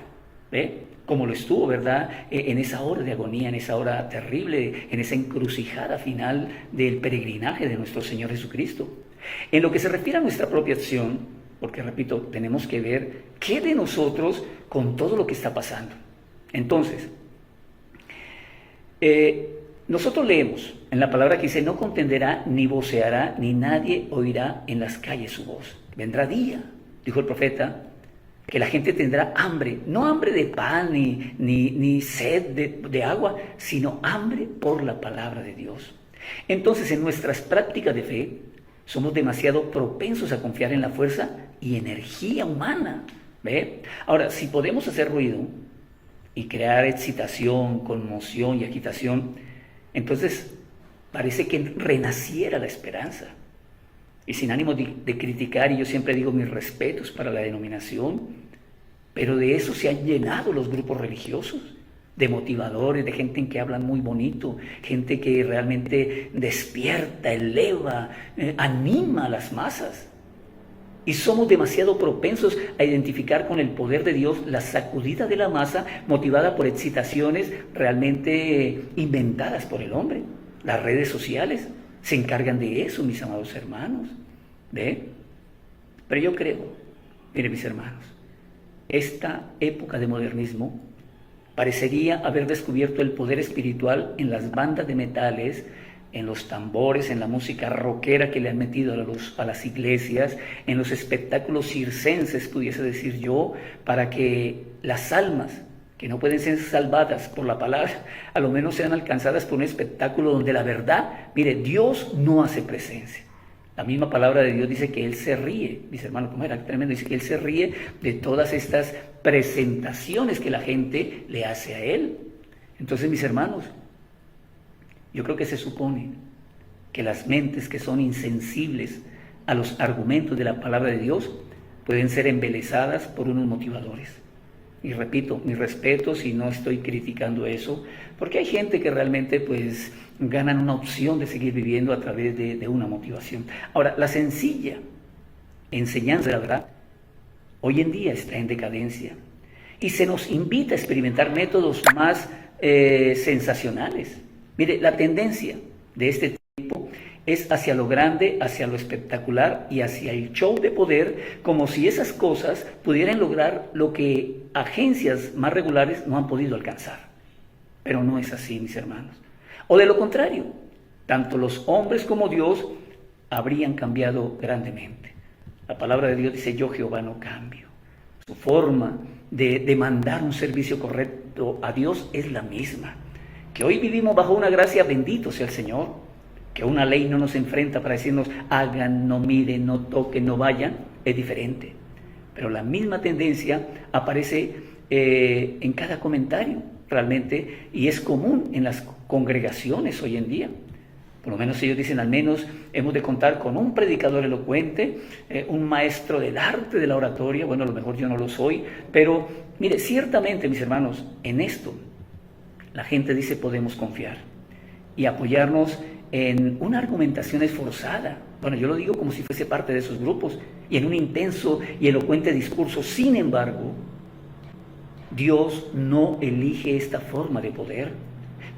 ¿ve? Como lo estuvo, ¿verdad? En esa hora de agonía, en esa hora terrible, en esa encrucijada final del peregrinaje de nuestro Señor Jesucristo. En lo que se refiere a nuestra propia acción, porque repito, tenemos que ver qué de nosotros con todo lo que está pasando. Entonces, nosotros leemos en la palabra que dice, no contenderá ni voceará, ni nadie oirá en las calles su voz. Vendrá día, dijo el profeta, que la gente tendrá hambre, no hambre de pan ni sed de agua, sino hambre por la palabra de Dios. Entonces, en nuestras prácticas de fe, somos demasiado propensos a confiar en la fuerza y energía humana, ¿ve? Ahora, si podemos hacer ruido y crear excitación, conmoción y agitación, entonces parece que renaciera la esperanza. Y sin ánimo de criticar, y yo siempre digo mis respetos para la denominación, pero de eso se han llenado los grupos religiosos, de motivadores, de gente en que hablan muy bonito, gente que realmente despierta, eleva, anima a las masas. Y somos demasiado propensos a identificar con el poder de Dios la sacudida de la masa motivada por excitaciones realmente inventadas por el hombre. Las redes sociales se encargan de eso, mis amados hermanos. ¿Ve? Pero yo creo, miren mis hermanos, esta época de modernismo parecería haber descubierto el poder espiritual en las bandas de metales, en los tambores, en la música rockera que le han metido a las iglesias, en los espectáculos circenses, pudiese decir yo, para que las almas que no pueden ser salvadas por la palabra, a lo menos sean alcanzadas por un espectáculo donde la verdad, mire, Dios no hace presencia. La misma palabra de Dios dice que Él se ríe, mis hermanos, como era tremendo, dice que Él se ríe de todas estas presentaciones que la gente le hace a Él. Entonces, mis hermanos, yo creo que se supone que las mentes que son insensibles a los argumentos de la palabra de Dios pueden ser embelesadas por unos motivadores. Y repito, mis respetos, y no estoy criticando eso, porque hay gente que realmente pues ganan una opción de seguir viviendo a través de una motivación. Ahora, la sencilla enseñanza de la verdad, hoy en día está en decadencia. Y se nos invita a experimentar métodos más sensacionales. Mire, la tendencia de este tiempo es hacia lo grande, hacia lo espectacular y hacia el show de poder, como si esas cosas pudieran lograr lo que agencias más regulares no han podido alcanzar. Pero no es así, mis hermanos. O de lo contrario, tanto los hombres como Dios habrían cambiado grandemente. La palabra de Dios dice: yo Jehová no cambio. Su forma de demandar un servicio correcto a Dios es la misma. Que hoy vivimos bajo una gracia, bendito sea el Señor, que una ley no nos enfrenta para decirnos hagan, no miren, no toquen, no vayan, es diferente. Pero la misma tendencia aparece en cada comentario realmente, y es común en las congregaciones hoy en día. Por lo menos ellos dicen, al menos hemos de contar con un predicador elocuente, un maestro del arte de la oratoria. Bueno, a lo mejor yo no lo soy, pero mire, ciertamente, mis hermanos, en esto la gente dice podemos confiar y apoyarnos en una argumentación esforzada. Bueno, yo lo digo como si fuese parte de esos grupos y en un intenso y elocuente discurso. Sin embargo, Dios no elige esta forma de poder,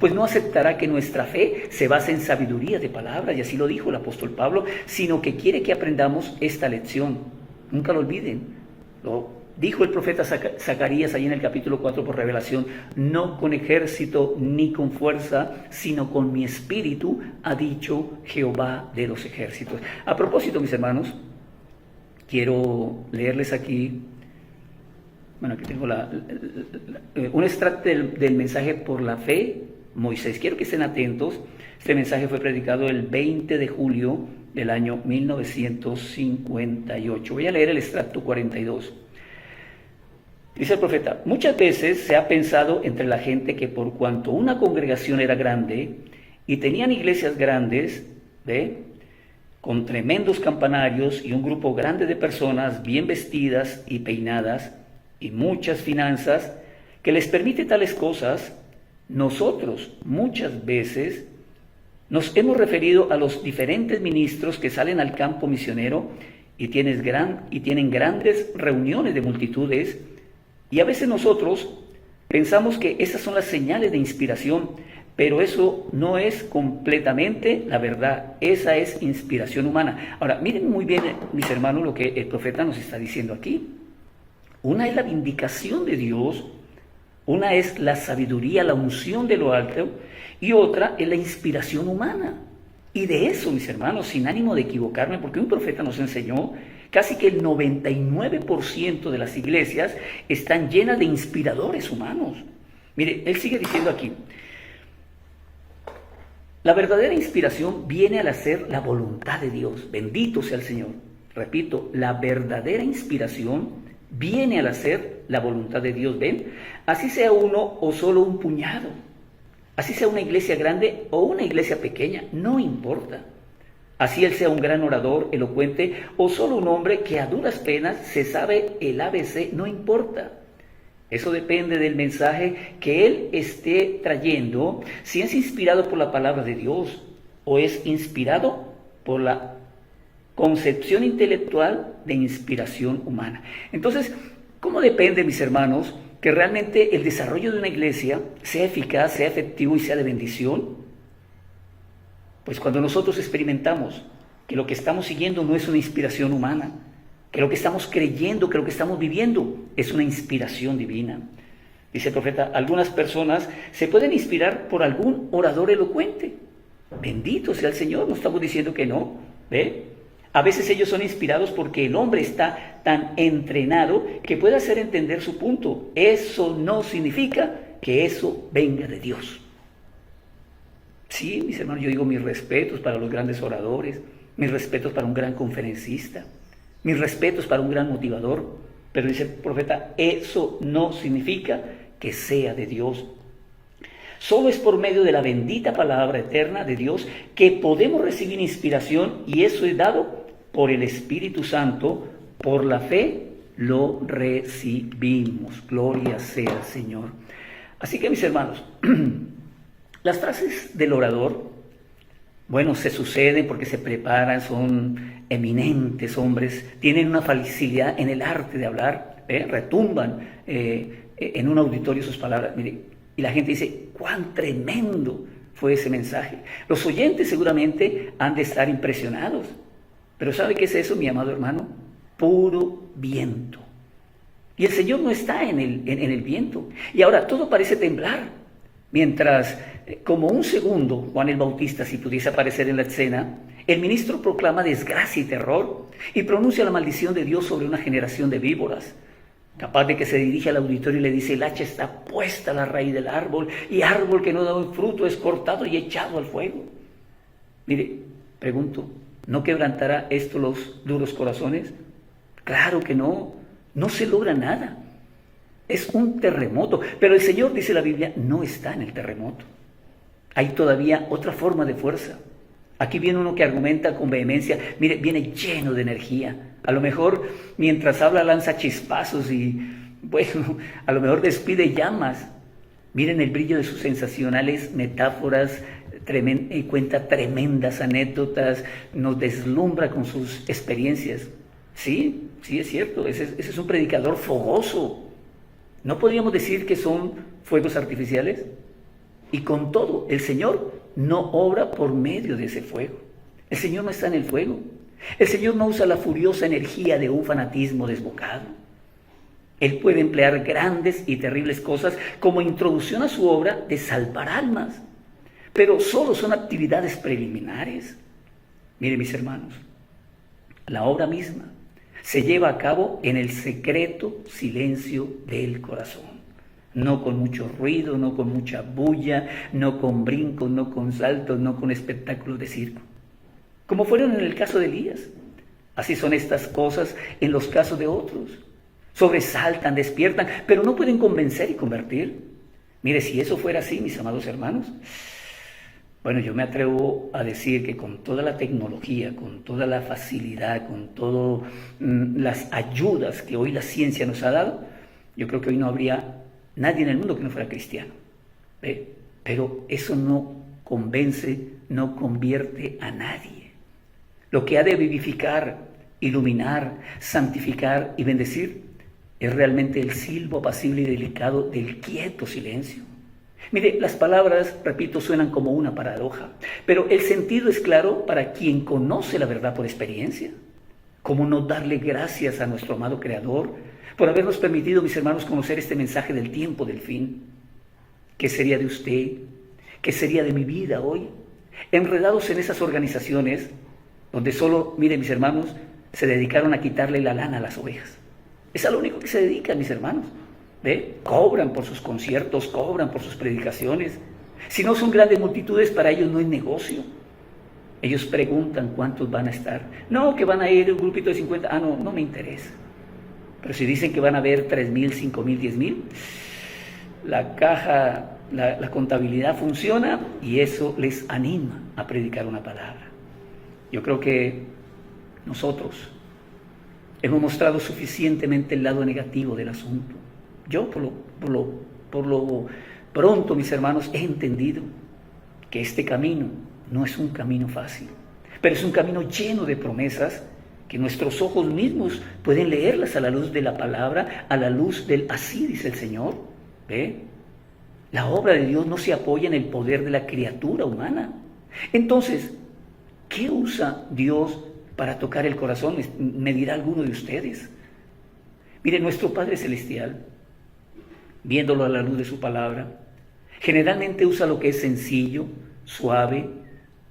pues no aceptará que nuestra fe se base en sabiduría de palabras, y así lo dijo el apóstol Pablo, sino que quiere que aprendamos esta lección. Nunca lo olviden. Lo dijo el profeta Zacarías ahí en el capítulo 4 por revelación: no con ejército ni con fuerza, sino con mi espíritu, ha dicho Jehová de los ejércitos. A propósito, mis hermanos, quiero leerles aquí, bueno, aquí tengo un extracto del mensaje por la fe, Moisés. Quiero que estén atentos. Este mensaje fue predicado el 20 de julio del año 1958. Voy a leer el extracto 42. Dice el profeta: muchas veces se ha pensado entre la gente que por cuanto una congregación era grande y tenían iglesias grandes, con tremendos campanarios y un grupo grande de personas bien vestidas y peinadas y muchas finanzas, que les permite tales cosas, nosotros muchas veces nos hemos referido a los diferentes ministros que salen al campo misionero y tienen grandes reuniones de multitudes, y a veces nosotros pensamos que esas son las señales de inspiración, pero eso no es completamente la verdad. Esa es inspiración humana. Ahora, miren muy bien, mis hermanos, lo que el profeta nos está diciendo aquí. Una es la vindicación de Dios, una es la sabiduría, la unción de lo alto, y otra es la inspiración humana. Y de eso, mis hermanos, sin ánimo de equivocarme, porque un profeta nos enseñó, casi que el 99% de las iglesias están llenas de inspiradores humanos. Mire, él sigue diciendo aquí: la verdadera inspiración viene al hacer la voluntad de Dios. Bendito sea el Señor. Repito, la verdadera inspiración viene al hacer la voluntad de Dios. ¿Ven? Así sea uno o solo un puñado, así sea una iglesia grande o una iglesia pequeña, no importa. Así él sea un gran orador, elocuente, o solo un hombre que a duras penas se sabe el ABC, no importa. Eso depende del mensaje que él esté trayendo, si es inspirado por la palabra de Dios o es inspirado por la concepción intelectual de inspiración humana. Entonces, ¿cómo depende, mis hermanos, que realmente el desarrollo de una iglesia sea eficaz, sea efectivo y sea de bendición? Pues cuando nosotros experimentamos que lo que estamos siguiendo no es una inspiración humana, que lo que estamos creyendo, que lo que estamos viviendo es una inspiración divina. Dice el profeta: algunas personas se pueden inspirar por algún orador elocuente. Bendito sea el Señor, no estamos diciendo que no, ¿ve? A veces ellos son inspirados porque el hombre está tan entrenado que puede hacer entender su punto. Eso no significa que eso venga de Dios. Sí, mis hermanos, yo digo mis respetos para los grandes oradores, mis respetos para un gran conferencista, mis respetos para un gran motivador, pero dice el profeta, eso no significa que sea de Dios. Solo es por medio de la bendita palabra eterna de Dios que podemos recibir inspiración, y eso es dado por el Espíritu Santo. Por la fe lo recibimos. Gloria sea al Señor. Así que, mis hermanos, las frases del orador Bueno, se suceden porque se preparan, son eminentes hombres, tienen una facilidad en el arte de hablar, retumban en un auditorio sus palabras. Mire, y la gente dice, cuán tremendo fue ese mensaje. Los oyentes seguramente han de estar impresionados. Pero ¿sabe qué es eso, mi amado hermano? Puro viento. Y el Señor no está en el viento. Y ahora todo parece temblar. Mientras, como un segundo, Juan el Bautista, si pudiese aparecer en la escena, el ministro proclama desgracia y terror y pronuncia la maldición de Dios sobre una generación de víboras. Capaz de que se dirige al auditorio y le dice, el hacha está puesta a la raíz del árbol, y árbol que no da un fruto es cortado y echado al fuego. Mire, pregunto, ¿no quebrantará esto los duros corazones? Claro que no, no se logra nada. Es un terremoto, pero el Señor, dice la Biblia, no está en el terremoto. Hay todavía otra forma de fuerza. Aquí viene uno que argumenta con vehemencia, mire, viene lleno de energía. A lo mejor mientras habla lanza chispazos y, bueno, a lo mejor despide llamas. Miren el brillo de sus sensacionales metáforas, cuenta tremendas anécdotas, nos deslumbra con sus experiencias. Sí, sí es cierto, ese es un predicador fogoso. ¿No podríamos decir que son fuegos artificiales? Y con todo, el Señor no obra por medio de ese fuego. El Señor no está en el fuego. El Señor no usa la furiosa energía de un fanatismo desbocado. Él puede emplear grandes y terribles cosas como introducción a su obra de salvar almas. Pero solo son actividades preliminares. Miren, mis hermanos, la obra misma se lleva a cabo en el secreto silencio del corazón. No con mucho ruido, no con mucha bulla, no con brincos, no con saltos, no con espectáculos de circo. Como fueron en el caso de Elías. Así son estas cosas en los casos de otros. Sobresaltan, despiertan, pero no pueden convencer y convertir. Mire, si eso fuera así, mis amados hermanos, bueno, yo me atrevo a decir que con toda la tecnología, con toda la facilidad, con todas las ayudas que hoy la ciencia nos ha dado, yo creo que hoy no habría nadie en el mundo que no fuera cristiano. Pero eso no convence, no convierte a nadie. Lo que ha de vivificar, iluminar, santificar y bendecir es realmente el silbo apacible y delicado del quieto silencio. Mire, las palabras, repito, suenan como una paradoja, pero el sentido es claro para quien conoce la verdad por experiencia. ¿Cómo no darle gracias a nuestro amado Creador por habernos permitido, mis hermanos, conocer este mensaje del tiempo del fin? ¿Qué sería de usted? ¿Qué sería de mi vida hoy? Enredados en esas organizaciones donde solo, miren, mis hermanos, se dedicaron a quitarle la lana a las ovejas. Es a lo único que se dedican, mis hermanos. Cobran por sus conciertos, cobran por sus predicaciones. Si no son grandes multitudes, para ellos no es negocio. Ellos preguntan cuántos van a estar. No, que van a ir un grupito de 50. No me interesa. Pero si dicen que van a haber 3,000, 5,000, 10,000, la caja, la contabilidad funciona y eso les anima a predicar una palabra. Yo creo que nosotros hemos mostrado suficientemente el lado negativo del asunto. Yo por lo pronto, mis hermanos, he entendido que este camino no es un camino fácil, pero es un camino lleno de promesas que nuestros ojos mismos pueden leerlas a la luz de la palabra, a la luz del así dice el Señor. La obra de Dios no se apoya en el poder de la criatura humana. Entonces, ¿qué usa Dios para tocar el corazón? Me dirá alguno de ustedes. Mire, nuestro Padre Celestial, viéndolo a la luz de su palabra, generalmente usa lo que es sencillo, suave,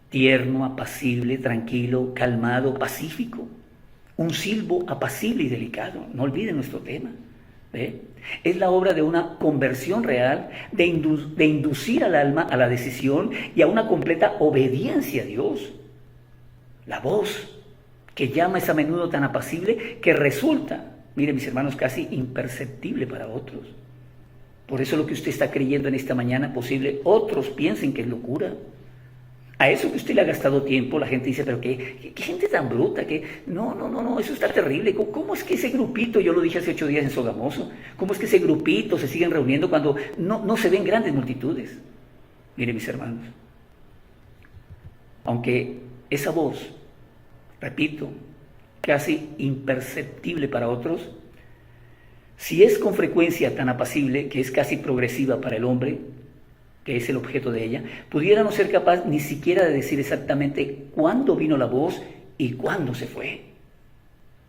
tierno, apacible, tranquilo, calmado, pacífico. Un silbo apacible y delicado. No olviden nuestro tema. Es la obra de una conversión real, de inducir al alma a la decisión y a una completa obediencia a Dios. La voz que llama es a menudo tan apacible que resulta, miren mis hermanos, casi imperceptible para otros. Por eso lo que usted está creyendo en esta mañana, posible otros piensen que es locura. A eso que usted le ha gastado tiempo, la gente dice, pero qué gente tan bruta, no, eso está terrible. ¿Cómo es que ese grupito, yo lo dije hace 8 días en Sogamoso, cómo es que ese grupito se siguen reuniendo cuando no se ven grandes multitudes? Miren mis hermanos, aunque esa voz, repito, casi imperceptible para otros, si es con frecuencia tan apacible que es casi progresiva para el hombre, que es el objeto de ella, pudiera no ser capaz ni siquiera de decir exactamente cuándo vino la voz y cuándo se fue.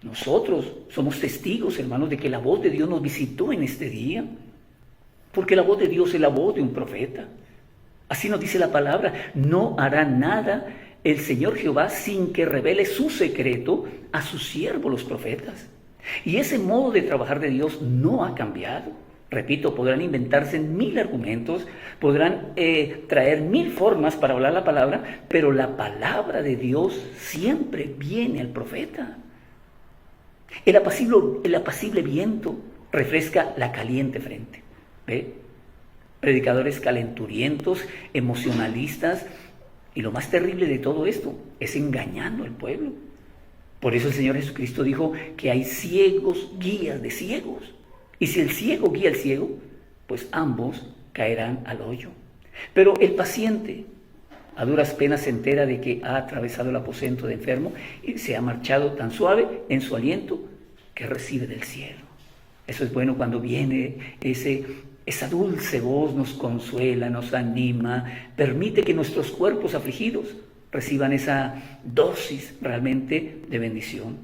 Nosotros somos testigos, hermanos, de que la voz de Dios nos visitó en este día, porque la voz de Dios es la voz de un profeta. Así nos dice la palabra, no hará nada el Señor Jehová sin que revele su secreto a sus siervos los profetas. Y ese modo de trabajar de Dios no ha cambiado. Repito, podrán inventarse 1000 argumentos, podrán traer 1000 formas para hablar la palabra, pero la palabra de Dios siempre viene al profeta. El apacible viento refresca la caliente frente. ¿Ve? Predicadores calenturientos, emocionalistas, y lo más terrible de todo esto es engañando al pueblo. Por eso el Señor Jesucristo dijo que hay ciegos guías de ciegos. Y si el ciego guía al ciego, pues ambos caerán al hoyo. Pero el paciente a duras penas se entera de que ha atravesado el aposento de enfermo y se ha marchado tan suave en su aliento que recibe del cielo. Eso es bueno cuando viene esa dulce voz, nos consuela, nos anima, permite que nuestros cuerpos afligidos reciban esa dosis realmente de bendición.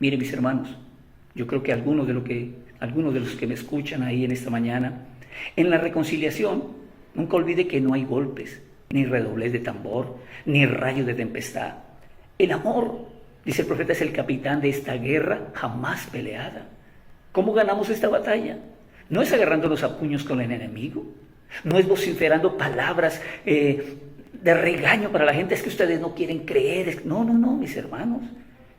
Miren, mis hermanos, yo creo que algunos de los que me escuchan ahí en esta mañana, en la reconciliación, nunca olvide que no hay golpes, ni redoblez de tambor, ni rayo de tempestad. El amor, dice el profeta, es el capitán de esta guerra jamás peleada. ¿Cómo ganamos esta batalla? No es agarrándonos a puños con el enemigo, no es vociferando palabras de regaño para la gente, es que ustedes no quieren creer. No, mis hermanos,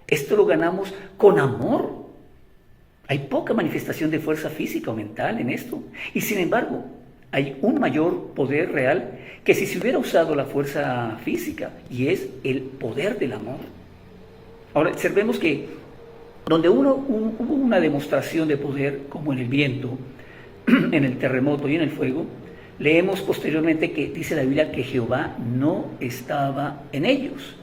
esto lo ganamos con amor. Hay poca manifestación de fuerza física o mental en esto, y sin embargo, hay un mayor poder real que si se hubiera usado la fuerza física, y es el poder del amor. Ahora, observemos que donde hubo una demostración de poder, como en el viento, en el terremoto y en el fuego, leemos posteriormente que dice la Biblia que Jehová no estaba en ellos.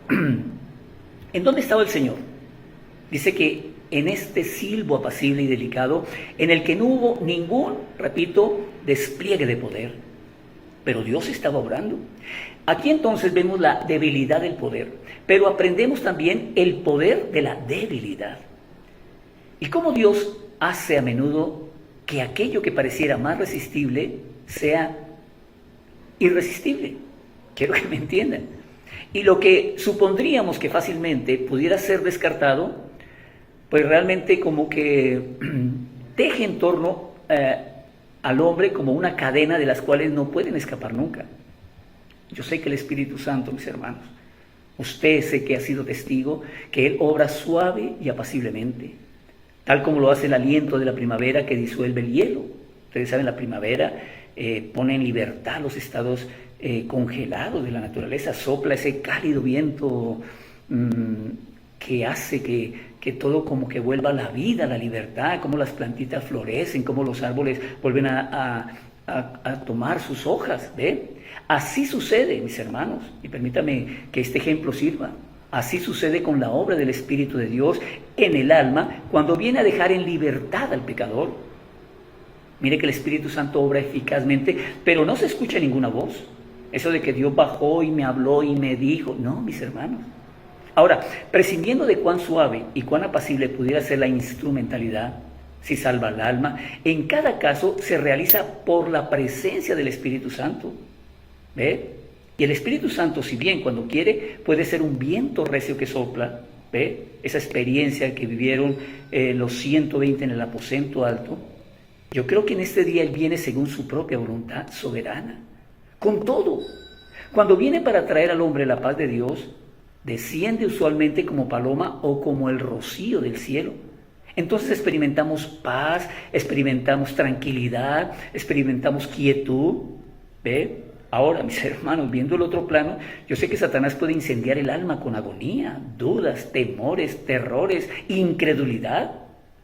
¿En dónde estaba el Señor? Dice que en este silbo apacible y delicado, en el que no hubo ningún, repito, despliegue de poder, pero Dios estaba obrando. Aquí entonces vemos la debilidad del poder, pero aprendemos también el poder de la debilidad. Y cómo Dios hace a menudo que aquello que pareciera más resistible sea irresistible. Quiero que me entiendan. Y lo que supondríamos que fácilmente pudiera ser descartado, pues realmente como que teje en torno al hombre como una cadena de las cuales no pueden escapar nunca. Yo sé que el Espíritu Santo, mis hermanos, usted sé que ha sido testigo, que Él obra suave y apaciblemente, tal como lo hace el aliento de la primavera que disuelve el hielo. Ustedes saben, la primavera pone en libertad los estados congelados de la naturaleza, sopla ese cálido viento que hace que todo como que vuelva a la vida, a la libertad, como las plantitas florecen, como los árboles vuelven a tomar sus hojas, ¿ve? Así sucede, mis hermanos, y permítame que este ejemplo sirva. Así sucede con la obra del Espíritu de Dios en el alma cuando viene a dejar en libertad al pecador. Mire que el Espíritu Santo obra eficazmente, pero no se escucha ninguna voz. Eso de que Dios bajó y me habló y me dijo, no, mis hermanos. Ahora, prescindiendo de cuán suave y cuán apacible pudiera ser la instrumentalidad, si salva al alma, en cada caso se realiza por la presencia del Espíritu Santo. ¿Ve? Y el Espíritu Santo, si bien cuando quiere, puede ser un viento recio que sopla, ¿ve? Esa experiencia que vivieron los 120 en el aposento alto, yo creo que en este día Él viene según su propia voluntad soberana. Con todo, cuando viene para traer al hombre la paz de Dios, desciende usualmente como paloma o como el rocío del cielo. Entonces experimentamos paz, experimentamos tranquilidad, experimentamos quietud. ¿Ve? Ahora, mis hermanos, viendo el otro plano, yo sé que Satanás puede incendiar el alma con agonía, dudas, temores, terrores, incredulidad.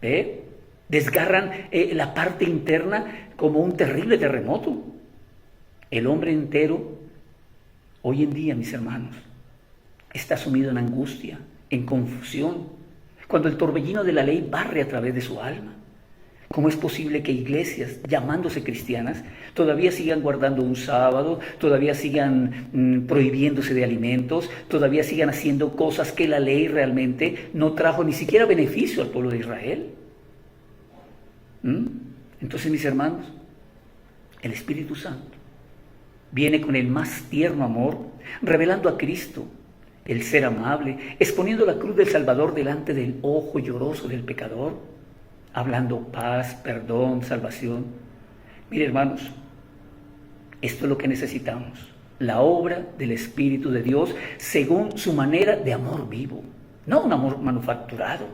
¿Ve? Desgarran la parte interna como un terrible terremoto. El hombre entero, hoy en día, mis hermanos, está sumido en angustia, en confusión, cuando el torbellino de la ley barre a través de su alma. ¿Cómo es posible que iglesias, llamándose cristianas, todavía sigan guardando un sábado, todavía sigan prohibiéndose de alimentos, todavía sigan haciendo cosas que la ley realmente no trajo ni siquiera beneficio al pueblo de Israel? Entonces, mis hermanos, el Espíritu Santo viene con el más tierno amor, revelando a Cristo, el ser amable, exponiendo la cruz del Salvador delante del ojo lloroso del pecador, hablando paz, perdón, salvación. Mire, hermanos, esto es lo que necesitamos, la obra del Espíritu de Dios según su manera de amor vivo, no un amor manufacturado,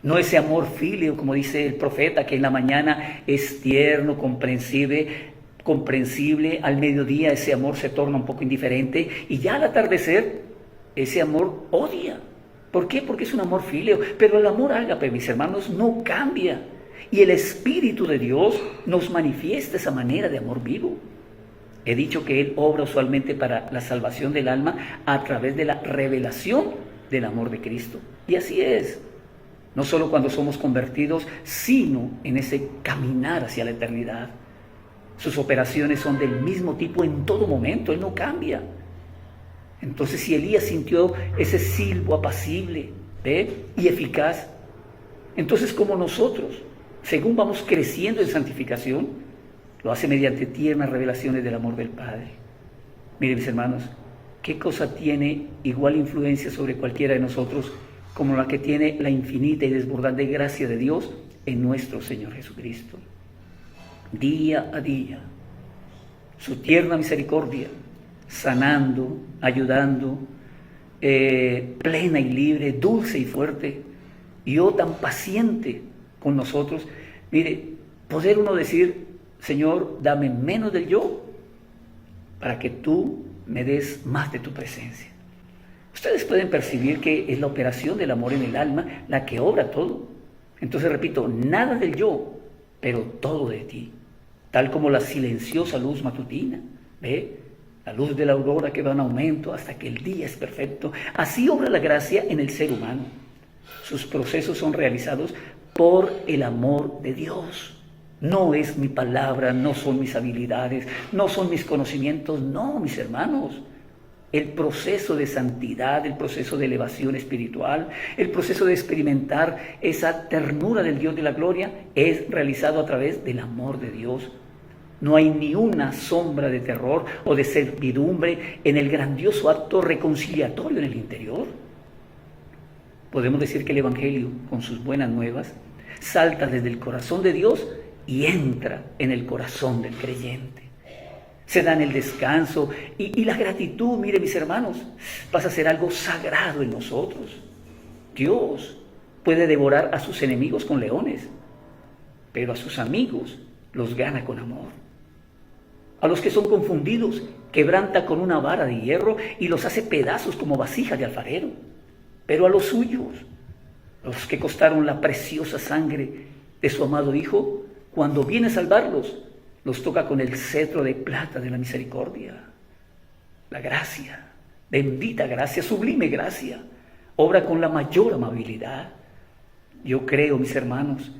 no ese amor filio, como dice el profeta, que en la mañana es tierno, comprensible, al mediodía ese amor se torna un poco indiferente y ya al atardecer ese amor odia. ¿Por qué? Porque es un amor filio. Pero el amor ágape, mis hermanos, no cambia. Y el Espíritu de Dios nos manifiesta esa manera de amor vivo. He dicho que Él obra usualmente para la salvación del alma a través de la revelación del amor de Cristo. Y así es. No solo cuando somos convertidos, sino en ese caminar hacia la eternidad. Sus operaciones son del mismo tipo en todo momento. Él no cambia. Entonces, si Elías sintió ese silbo apacible, y eficaz, entonces como nosotros, según vamos creciendo en santificación, lo hace mediante tiernas revelaciones del amor del Padre. Miren, mis hermanos, ¿qué cosa tiene igual influencia sobre cualquiera de nosotros como la que tiene la infinita y desbordante gracia de Dios en nuestro Señor Jesucristo? Día a día, su tierna misericordia, sanando, ayudando, plena y libre, dulce y fuerte, y tan paciente con nosotros. Mire, poder uno decir, Señor, dame menos del yo, para que tú me des más de tu presencia. Ustedes pueden percibir que es la operación del amor en el alma la que obra todo. Entonces repito, nada del yo, pero todo de ti. Tal como la silenciosa luz matutina, la luz de la aurora que va en aumento hasta que el día es perfecto. Así obra la gracia en el ser humano. Sus procesos son realizados por el amor de Dios. No es mi palabra, no son mis habilidades, no son mis conocimientos, no, mis hermanos. El proceso de santidad, el proceso de elevación espiritual, el proceso de experimentar esa ternura del Dios de la gloria es realizado a través del amor de Dios. No hay ni una sombra de terror o de servidumbre en el grandioso acto reconciliatorio en el interior. Podemos decir que el Evangelio, con sus buenas nuevas, salta desde el corazón de Dios y entra en el corazón del creyente. Se dan el descanso y la gratitud, mire mis hermanos, pasa a ser algo sagrado en nosotros. Dios puede devorar a sus enemigos con leones, pero a sus amigos los gana con amor. A los que son confundidos, quebranta con una vara de hierro y los hace pedazos como vasija de alfarero. Pero a los suyos, los que costaron la preciosa sangre de su amado Hijo, cuando viene a salvarlos, los toca con el cetro de plata de la misericordia. La gracia, bendita gracia, sublime gracia, obra con la mayor amabilidad. Yo creo, mis hermanos,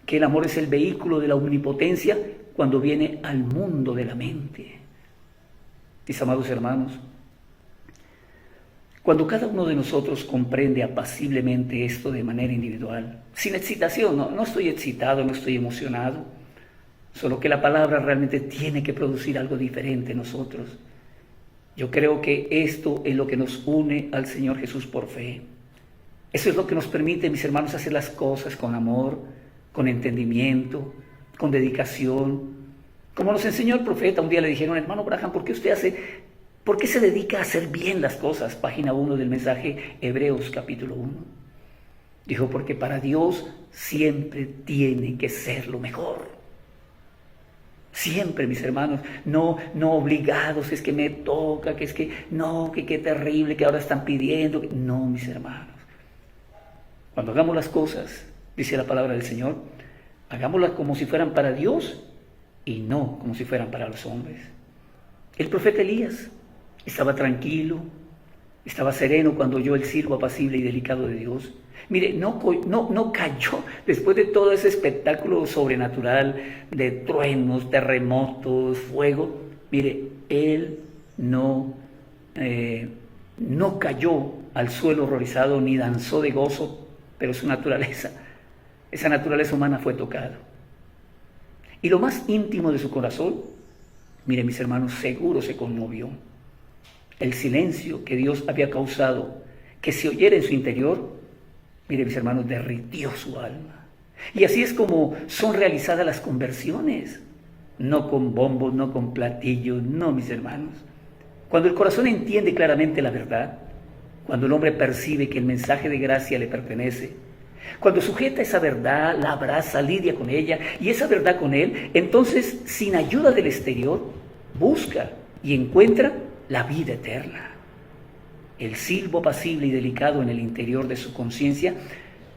que el amor es el vehículo de la omnipotencia cuando viene al mundo de la mente. Mis amados hermanos, cuando cada uno de nosotros comprende apaciblemente esto de manera individual, sin excitación, no estoy excitado, no estoy emocionado, solo que la palabra realmente tiene que producir algo diferente en nosotros. Yo creo que esto es lo que nos une al Señor Jesús por fe. Eso es lo que nos permite, mis hermanos, hacer las cosas con amor, con entendimiento, con dedicación. Como nos enseñó el profeta, un día le dijeron, hermano Branham, ¿por qué se dedica a hacer bien las cosas? Página 1 del mensaje, Hebreos capítulo 1. Dijo, porque para Dios siempre tiene que ser lo mejor. Siempre, mis hermanos, no obligados, es que me toca, que es que, no, que qué terrible, que ahora están pidiendo. No, mis hermanos. Cuando hagamos las cosas, dice la palabra del Señor, hagámoslas como si fueran para Dios y no como si fueran para los hombres. El profeta Elías estaba tranquilo, estaba sereno cuando oyó el silbo apacible y delicado de Dios. Mire, no cayó después de todo ese espectáculo sobrenatural de truenos, terremotos, fuego. Mire, él no cayó al suelo horrorizado ni danzó de gozo, pero su naturaleza, esa naturaleza humana fue tocada. Y lo más íntimo de su corazón, mire mis hermanos, seguro se conmovió. El silencio que Dios había causado que se oyera en su interior, mire mis hermanos, derritió su alma. Y así es como son realizadas las conversiones. No con bombos, no con platillos, no mis hermanos. Cuando el corazón entiende claramente la verdad, cuando el hombre percibe que el mensaje de gracia le pertenece, cuando sujeta esa verdad, la abraza, lidia con ella y esa verdad con él, entonces sin ayuda del exterior, busca y encuentra la vida eterna. El silbo apacible y delicado en el interior de su conciencia,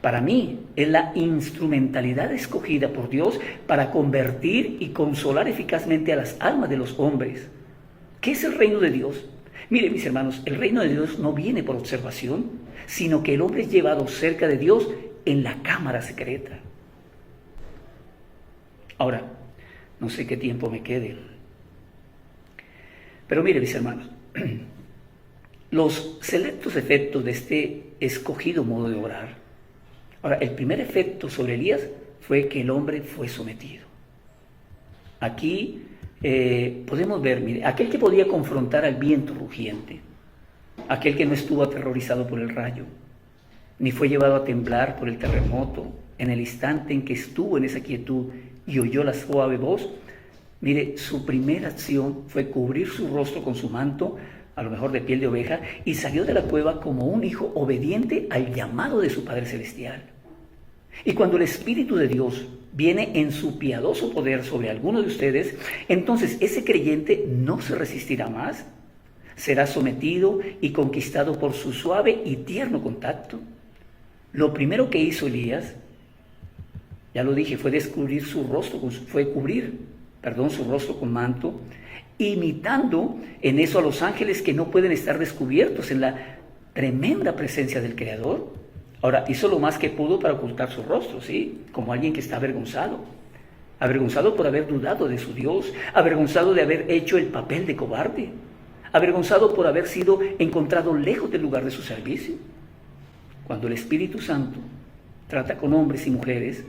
para mí, es la instrumentalidad escogida por Dios para convertir y consolar eficazmente a las almas de los hombres. ¿Qué es el reino de Dios? Mire, mis hermanos, el reino de Dios no viene por observación, sino que el hombre es llevado cerca de Dios en la cámara secreta. Ahora, no sé qué tiempo me quede, pero mire, mis hermanos, los selectos efectos de este escogido modo de obrar. Ahora, el primer efecto sobre Elías fue que el hombre fue sometido. Aquí podemos ver, mire, aquel que podía confrontar al viento rugiente, aquel que no estuvo aterrorizado por el rayo, ni fue llevado a temblar por el terremoto, en el instante en que estuvo en esa quietud y oyó la suave voz, mire, su primera acción fue cubrir su rostro con su manto, a lo mejor de piel de oveja, y salió de la cueva como un hijo obediente al llamado de su Padre Celestial. Y cuando el Espíritu de Dios viene en su piadoso poder sobre alguno de ustedes, entonces ese creyente no se resistirá más, será sometido y conquistado por su suave y tierno contacto. Lo primero que hizo Elías, ya lo dije, fue cubrir su rostro con manto, imitando en eso a los ángeles que no pueden estar descubiertos en la tremenda presencia del Creador. Ahora, hizo lo más que pudo para ocultar su rostro, ¿sí? Como alguien que está avergonzado por haber dudado de su Dios, avergonzado de haber hecho el papel de cobarde, avergonzado por haber sido encontrado lejos del lugar de su servicio. Cuando el Espíritu Santo trata con hombres y mujeres,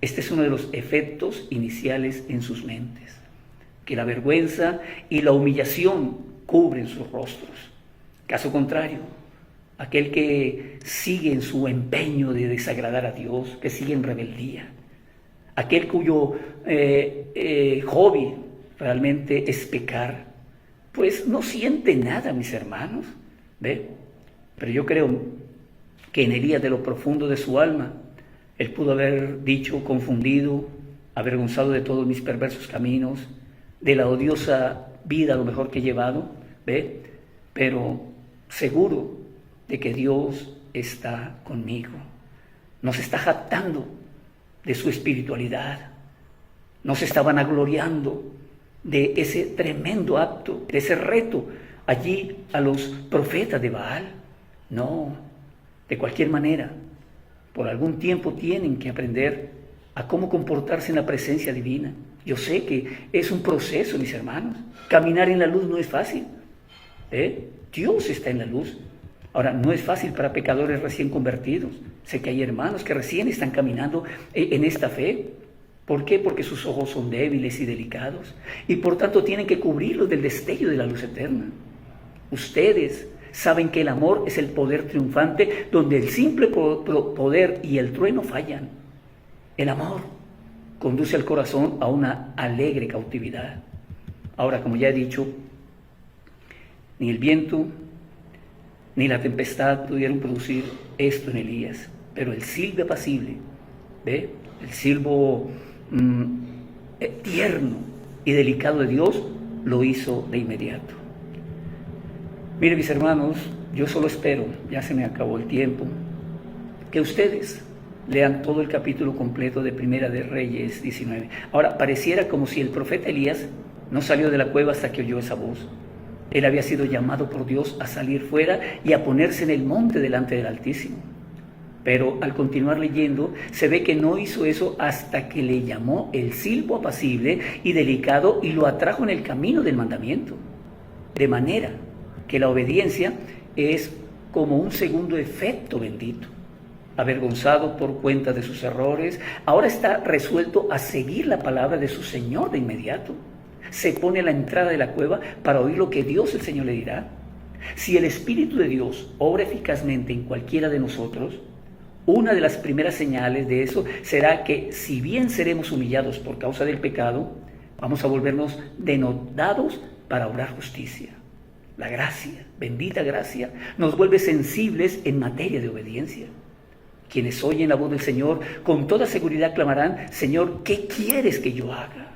este es uno de los efectos iniciales en sus mentes, que la vergüenza y la humillación cubren sus rostros. Caso contrario, aquel que sigue en su empeño de desagradar a Dios, que sigue en rebeldía, aquel cuyo hobby realmente es pecar, pues no siente nada, mis hermanos, ¿ve? Pero yo creo que en Elías, de lo profundo de su alma, él pudo haber dicho, confundido, avergonzado de todos mis perversos caminos, de la odiosa vida a lo mejor que he llevado, ¿ve? Pero seguro de que Dios está conmigo. Nos está jactando de su espiritualidad. Nos está vanagloriando de ese tremendo acto, de ese reto allí a los profetas de Baal. No, de cualquier manera, por algún tiempo tienen que aprender a cómo comportarse en la presencia divina. Yo sé que es un proceso, mis hermanos. Caminar en la luz no es fácil. Dios está en la luz. Ahora, no es fácil para pecadores recién convertidos. Sé que hay hermanos que recién están caminando en esta fe. ¿Por qué? Porque sus ojos son débiles y delicados y por tanto tienen que cubrirlos del destello de la luz eterna. Ustedes saben que el amor es el poder triunfante donde el simple poder y el trueno fallan. El amor conduce al corazón a una alegre cautividad. Ahora, como ya he dicho, ni el viento ni la tempestad pudieron producir esto en Elías, pero el silbo apacible, ¿ve? El silbo tierno y delicado de Dios lo hizo de inmediato. Miren, mis hermanos, yo solo espero, ya se me acabó el tiempo, que ustedes lean todo el capítulo completo de Primera de Reyes 19. Ahora, pareciera como si el profeta Elías no salió de la cueva hasta que oyó esa voz. Él había sido llamado por Dios a salir fuera y a ponerse en el monte delante del Altísimo. Pero al continuar leyendo, se ve que no hizo eso hasta que le llamó el silbo apacible y delicado y lo atrajo en el camino del mandamiento. De manera que la obediencia es como un segundo efecto bendito. Avergonzado por cuenta de sus errores, ahora está resuelto a seguir la palabra de su Señor de inmediato. Se pone a la entrada de la cueva para oír lo que Dios el Señor le dirá. Si el Espíritu de Dios obra eficazmente en cualquiera de nosotros, una de las primeras señales de eso será que, si bien seremos humillados por causa del pecado, vamos a volvernos denodados para obrar justicia. La gracia, bendita gracia, nos vuelve sensibles en materia de obediencia. Quienes oyen la voz del Señor con toda seguridad clamarán: Señor, ¿qué quieres que yo haga?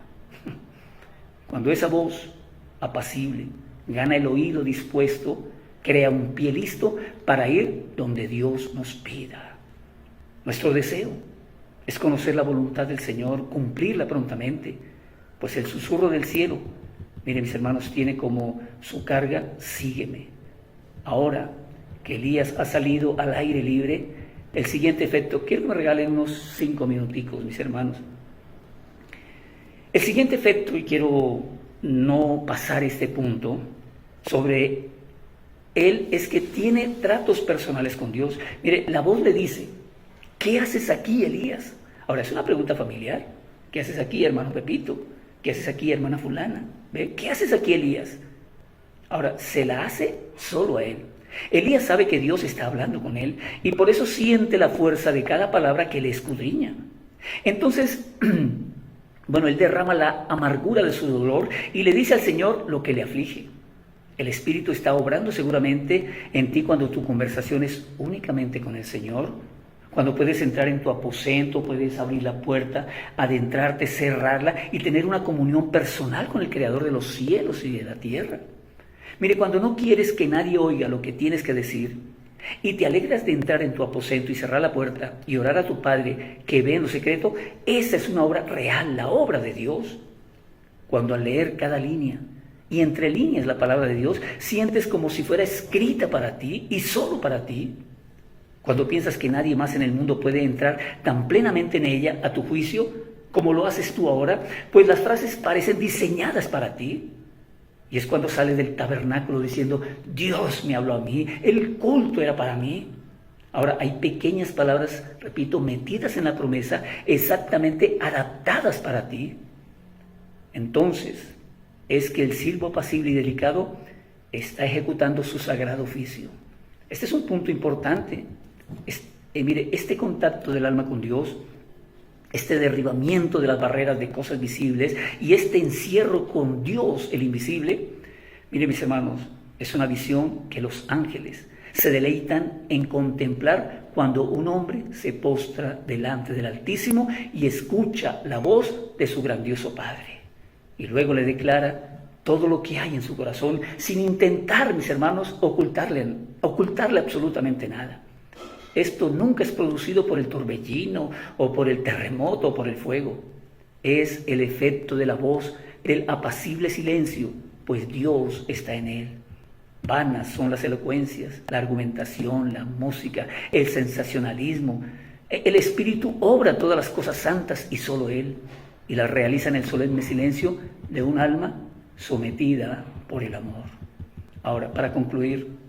Cuando esa voz apacible gana el oído dispuesto, crea un pie listo para ir donde Dios nos pida. Nuestro deseo es conocer la voluntad del Señor, cumplirla prontamente, pues el susurro del cielo, miren mis hermanos, tiene como su carga: sígueme. Ahora que Elías ha salido al aire libre, el siguiente efecto, quiero que me regalen unos 5 minuticos, mis hermanos. El siguiente efecto, y quiero no pasar este punto, sobre él es que tiene tratos personales con Dios. Mire, la voz le dice: ¿qué haces aquí, Elías? Ahora, es una pregunta familiar. ¿Qué haces aquí, hermano Pepito? ¿Qué haces aquí, hermana fulana? ¿Ve? ¿Qué haces aquí, Elías? Ahora, se la hace solo a él. Elías sabe que Dios está hablando con él y por eso siente la fuerza de cada palabra que le escudriña. Entonces, bueno, él derrama la amargura de su dolor y le dice al Señor lo que le aflige. El Espíritu está obrando seguramente en ti cuando tu conversación es únicamente con el Señor. Cuando puedes entrar en tu aposento, puedes abrir la puerta, adentrarte, cerrarla y tener una comunión personal con el Creador de los cielos y de la tierra. Mire, cuando no quieres que nadie oiga lo que tienes que decir y te alegras de entrar en tu aposento y cerrar la puerta y orar a tu Padre que ve en lo secreto, esa es una obra real, la obra de Dios. Cuando al leer cada línea y entre líneas la palabra de Dios, sientes como si fuera escrita para ti y solo para ti. Cuando piensas que nadie más en el mundo puede entrar tan plenamente en ella, a tu juicio, como lo haces tú ahora, pues las frases parecen diseñadas para ti. Y es cuando sales del tabernáculo diciendo: Dios me habló a mí, el culto era para mí. Ahora, hay pequeñas palabras, repito, metidas en la promesa, exactamente adaptadas para ti. Entonces, es que el silbo apacible y delicado está ejecutando su sagrado oficio. Este es un punto importante. Mire, este contacto del alma con Dios, este derribamiento de las barreras de cosas visibles y este encierro con Dios, el invisible, mire mis hermanos, es una visión que los ángeles se deleitan en contemplar cuando un hombre se postra delante del Altísimo y escucha la voz de su grandioso Padre. Y luego le declara todo lo que hay en su corazón, sin intentar, mis hermanos, ocultarle absolutamente nada. Esto nunca es producido por el torbellino o por el terremoto o por el fuego. Es el efecto de la voz, del apacible silencio, pues Dios está en él. Vanas son las elocuencias, la argumentación, la música, el sensacionalismo. El Espíritu obra todas las cosas santas y solo Él, y las realiza en el solemne silencio de un alma sometida por el amor. Ahora, para concluir,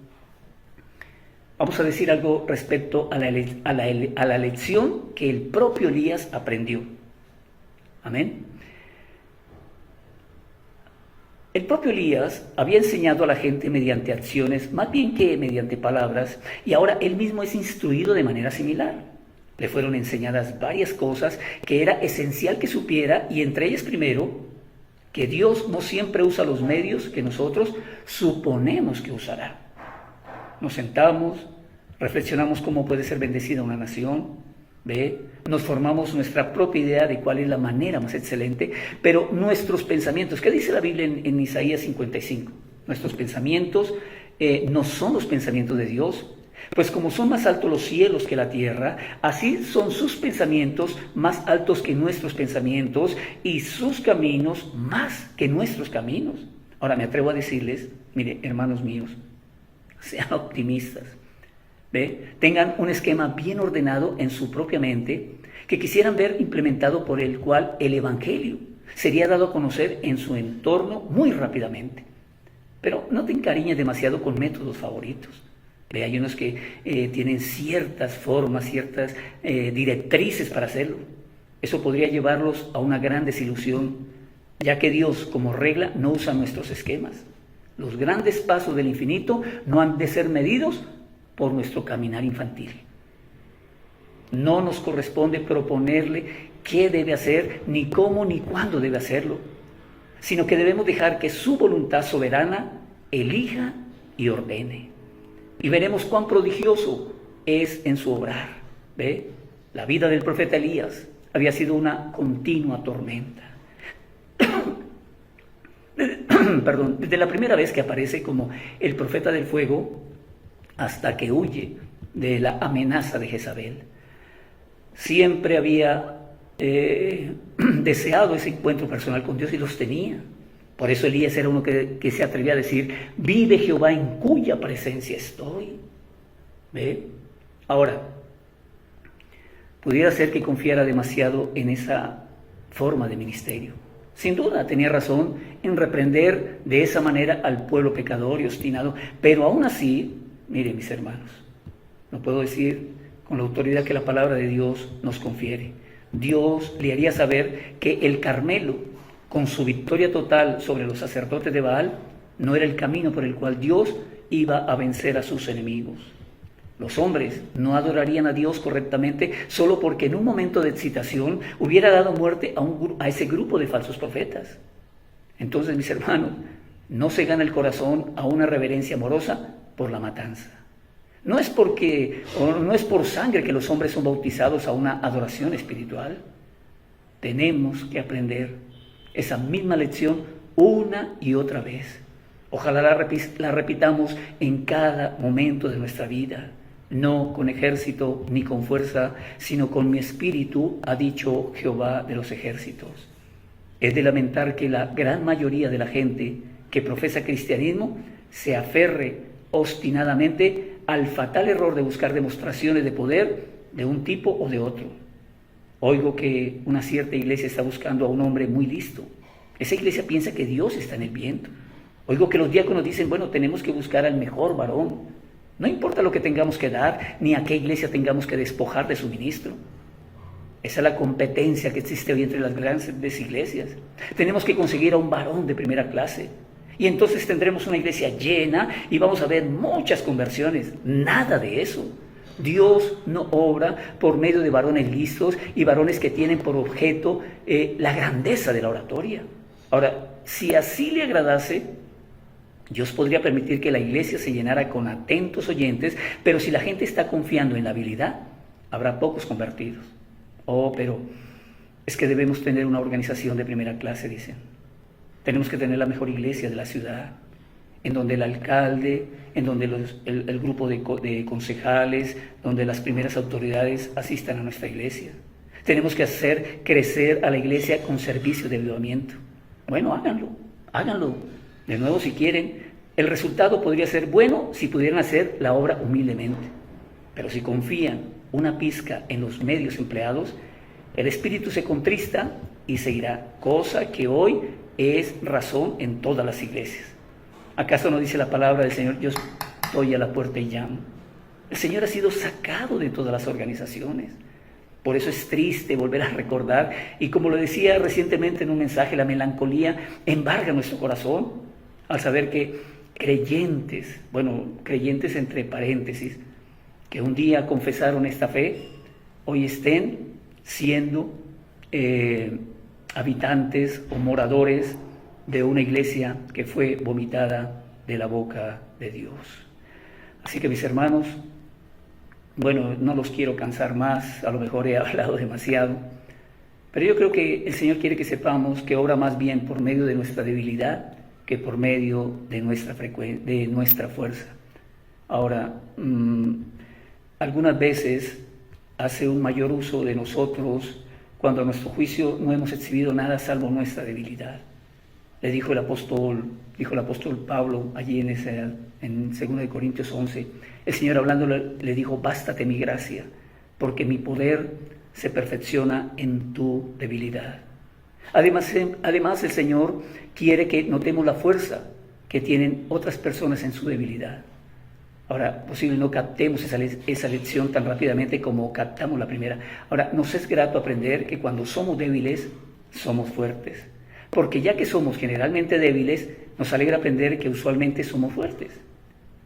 vamos a decir algo respecto a la lección que el propio Elías aprendió. Amén. El propio Elías había enseñado a la gente mediante acciones, más bien que mediante palabras, y ahora él mismo es instruido de manera similar. Le fueron enseñadas varias cosas que era esencial que supiera, y entre ellas primero, que Dios no siempre usa los medios que nosotros suponemos que usará. Nos sentamos, reflexionamos cómo puede ser bendecida una nación, nos formamos nuestra propia idea de cuál es la manera más excelente, pero nuestros pensamientos, ¿qué dice la Biblia en Isaías 55? Nuestros pensamientos no son los pensamientos de Dios, Pues como son más altos los cielos que la tierra, así son sus pensamientos más altos que nuestros pensamientos y sus caminos más que nuestros caminos. Ahora me atrevo a decirles, mire, hermanos míos, sean optimistas, ¿ve? Tengan un esquema bien ordenado en su propia mente que quisieran ver implementado por el cual el Evangelio sería dado a conocer en su entorno muy rápidamente. Pero no te encariñes demasiado con métodos favoritos. Hay unos que tienen ciertas formas, ciertas directrices para hacerlo. Eso podría llevarlos a una gran desilusión, ya que Dios, como regla, no usa nuestros esquemas. Los grandes pasos del infinito no han de ser medidos por nuestro caminar infantil. No nos corresponde proponerle qué debe hacer, ni cómo, ni cuándo debe hacerlo, sino que debemos dejar que su voluntad soberana elija y ordene. Y veremos cuán prodigioso es en su obrar. ¿Ve? La vida del profeta Elías había sido una continua tormenta. Perdón, desde la primera vez que aparece como el profeta del fuego hasta que huye de la amenaza de Jezabel. Siempre había deseado ese encuentro personal con Dios y los tenía. Por eso Elías era uno que se atrevía a decir, vive Jehová en cuya presencia estoy. ¿Ve? Ahora, pudiera ser que confiara demasiado en esa forma de ministerio. Sin duda tenía razón en reprender de esa manera al pueblo pecador y obstinado, pero aún así, miren mis hermanos, no puedo decir con la autoridad que la palabra de Dios nos confiere. Dios le haría saber que el Carmelo, con su victoria total sobre los sacerdotes de Baal, no era el camino por el cual Dios iba a vencer a sus enemigos. Los hombres no adorarían a Dios correctamente solo porque en un momento de excitación hubiera dado muerte a ese grupo de falsos profetas. Entonces, mis hermanos, no se gana el corazón a una reverencia amorosa por la matanza. No es por sangre que los hombres son bautizados a una adoración espiritual. Tenemos que aprender esa misma lección una y otra vez. Ojalá la repitamos en cada momento de nuestra vida. No con ejército ni con fuerza, sino con mi espíritu, ha dicho Jehová de los ejércitos. Es de lamentar que la gran mayoría de la gente que profesa cristianismo se aferre obstinadamente al fatal error de buscar demostraciones de poder de un tipo o de otro. Oigo que una cierta iglesia está buscando a un hombre muy listo. Esa iglesia piensa que Dios está en el viento. Oigo que los diáconos dicen, bueno, tenemos que buscar al mejor varón. No importa lo que tengamos que dar, ni a qué iglesia tengamos que despojar de su ministro. Esa es la competencia que existe hoy entre las grandes iglesias. Tenemos que conseguir a un varón de primera clase. Y entonces tendremos una iglesia llena y vamos a ver muchas conversiones. Nada de eso. Dios no obra por medio de varones listos y varones que tienen por objeto la grandeza de la oratoria. Ahora, si así le agradase, Dios podría permitir que la iglesia se llenara con atentos oyentes, pero si la gente está confiando en la habilidad, habrá pocos convertidos. Oh, pero es que debemos tener una organización de primera clase, dicen. Tenemos que tener la mejor iglesia de la ciudad, en donde el alcalde, en donde el grupo de concejales, donde las primeras autoridades asistan a nuestra iglesia. Tenemos que hacer crecer a la iglesia con servicio de avivamiento. Bueno, háganlo. De nuevo, si quieren, el resultado podría ser bueno si pudieran hacer la obra humildemente. Pero si confían una pizca en los medios empleados, el espíritu se contrista y se irá, cosa que hoy es razón en todas las iglesias. ¿Acaso no dice la palabra del Señor, yo estoy a la puerta y llamo? El Señor ha sido sacado de todas las organizaciones. Por eso es triste volver a recordar, y como lo decía recientemente en un mensaje, la melancolía embarga nuestro corazón al saber que creyentes entre paréntesis, que un día confesaron esta fe, hoy estén siendo habitantes o moradores de una iglesia que fue vomitada de la boca de Dios. Así que mis hermanos, bueno, no los quiero cansar más, a lo mejor he hablado demasiado, pero yo creo que el Señor quiere que sepamos que obra más bien por medio de nuestra debilidad que por medio de nuestra fuerza. Ahora, algunas veces hace un mayor uso de nosotros cuando a nuestro juicio no hemos exhibido nada salvo nuestra debilidad. Le dijo el apóstol Pablo allí en 2 Corintios 11, el Señor hablando le dijo: bástate mi gracia, porque mi poder se perfecciona en tu debilidad. Además el Señor quiere que notemos la fuerza que tienen otras personas en su debilidad. Ahora, posible no captemos esa lección tan rápidamente como captamos la primera. Ahora, nos es grato aprender que cuando somos débiles, somos fuertes. Porque ya que somos generalmente débiles, nos alegra aprender que usualmente somos fuertes.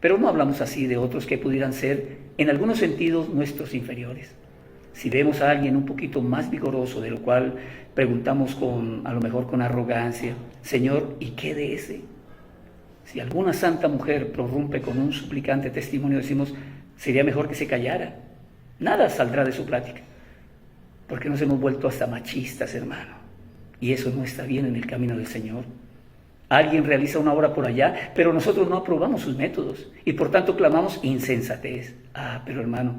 Pero no hablamos así de otros que pudieran ser, en algunos sentidos, nuestros inferiores. Si vemos a alguien un poquito más vigoroso, de lo cual preguntamos a lo mejor con arrogancia: Señor, ¿y qué de ese? Si alguna santa mujer prorrumpe con un suplicante testimonio, decimos: sería mejor que se callara. Nada saldrá de su plática. Porque nos hemos vuelto hasta machistas, hermano. Y eso no está bien en el camino del Señor. Alguien realiza una obra por allá, pero nosotros no aprobamos sus métodos y por tanto clamamos insensatez. Pero hermano,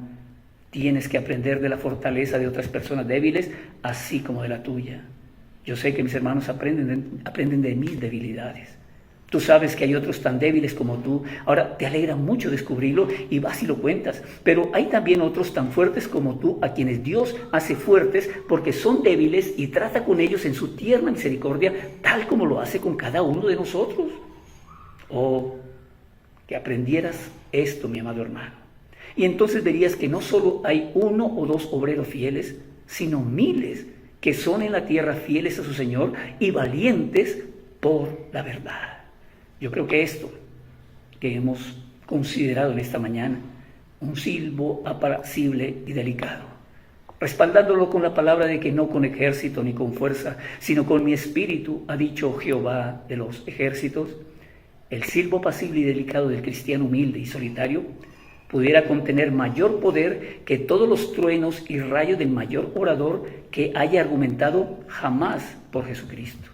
tienes que aprender de la fortaleza de otras personas débiles, así como de la tuya. Yo sé que mis hermanos aprenden de mis debilidades. Tú sabes que hay otros tan débiles como tú. Ahora, te alegra mucho descubrirlo y vas y lo cuentas. Pero hay también otros tan fuertes como tú, a quienes Dios hace fuertes porque son débiles y trata con ellos en su tierna misericordia, tal como lo hace con cada uno de nosotros. Oh, que aprendieras esto, mi amado hermano. Y entonces verías que no solo hay uno o dos obreros fieles, sino miles que son en la tierra fieles a su Señor y valientes por la verdad. Yo creo que esto que hemos considerado en esta mañana, un silbo apacible y delicado, respaldándolo con la palabra de que no con ejército ni con fuerza, sino con mi espíritu, ha dicho Jehová de los ejércitos, el silbo apacible y delicado del cristiano humilde y solitario pudiera contener mayor poder que todos los truenos y rayos del mayor orador que haya argumentado jamás por Jesucristo.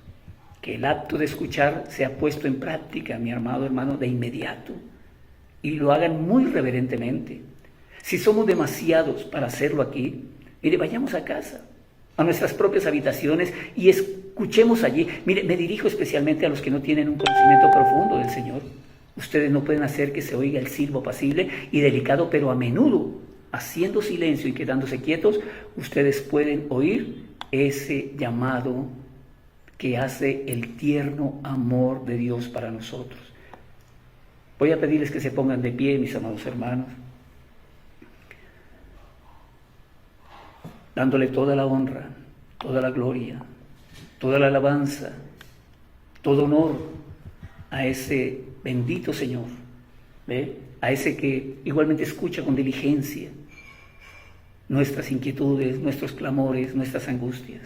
Que el acto de escuchar sea puesto en práctica, mi amado hermano, de inmediato, y lo hagan muy reverentemente. Si somos demasiados para hacerlo aquí, mire, vayamos a casa, a nuestras propias habitaciones y escuchemos allí. Mire, me dirijo especialmente a los que no tienen un conocimiento profundo del Señor. Ustedes no pueden hacer que se oiga el silbo apacible y delicado, pero a menudo, haciendo silencio y quedándose quietos, ustedes pueden oír ese llamado que hace el tierno amor de Dios para nosotros. Voy a pedirles que se pongan de pie, mis amados hermanos, dándole toda la honra, toda la gloria, toda la alabanza, todo honor a ese bendito Señor, a ese que igualmente escucha con diligencia nuestras inquietudes, nuestros clamores, nuestras angustias.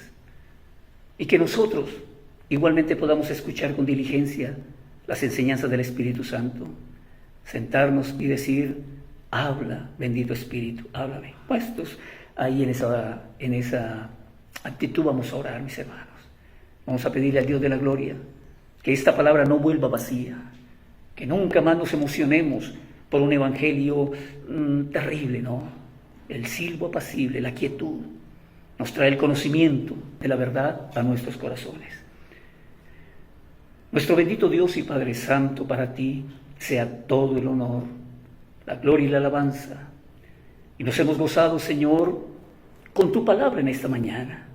Y que nosotros igualmente podamos escuchar con diligencia las enseñanzas del Espíritu Santo, sentarnos y decir: habla, bendito Espíritu, háblame. Puestos ahí en esa actitud vamos a orar, mis hermanos. Vamos a pedirle al Dios de la gloria que esta palabra no vuelva vacía, que nunca más nos emocionemos por un evangelio terrible, ¿no? El silbo apacible, la quietud, nos trae el conocimiento de la verdad a nuestros corazones. Nuestro bendito Dios y Padre Santo, para ti sea todo el honor, la gloria y la alabanza. Y nos hemos gozado, Señor, con tu palabra en esta mañana.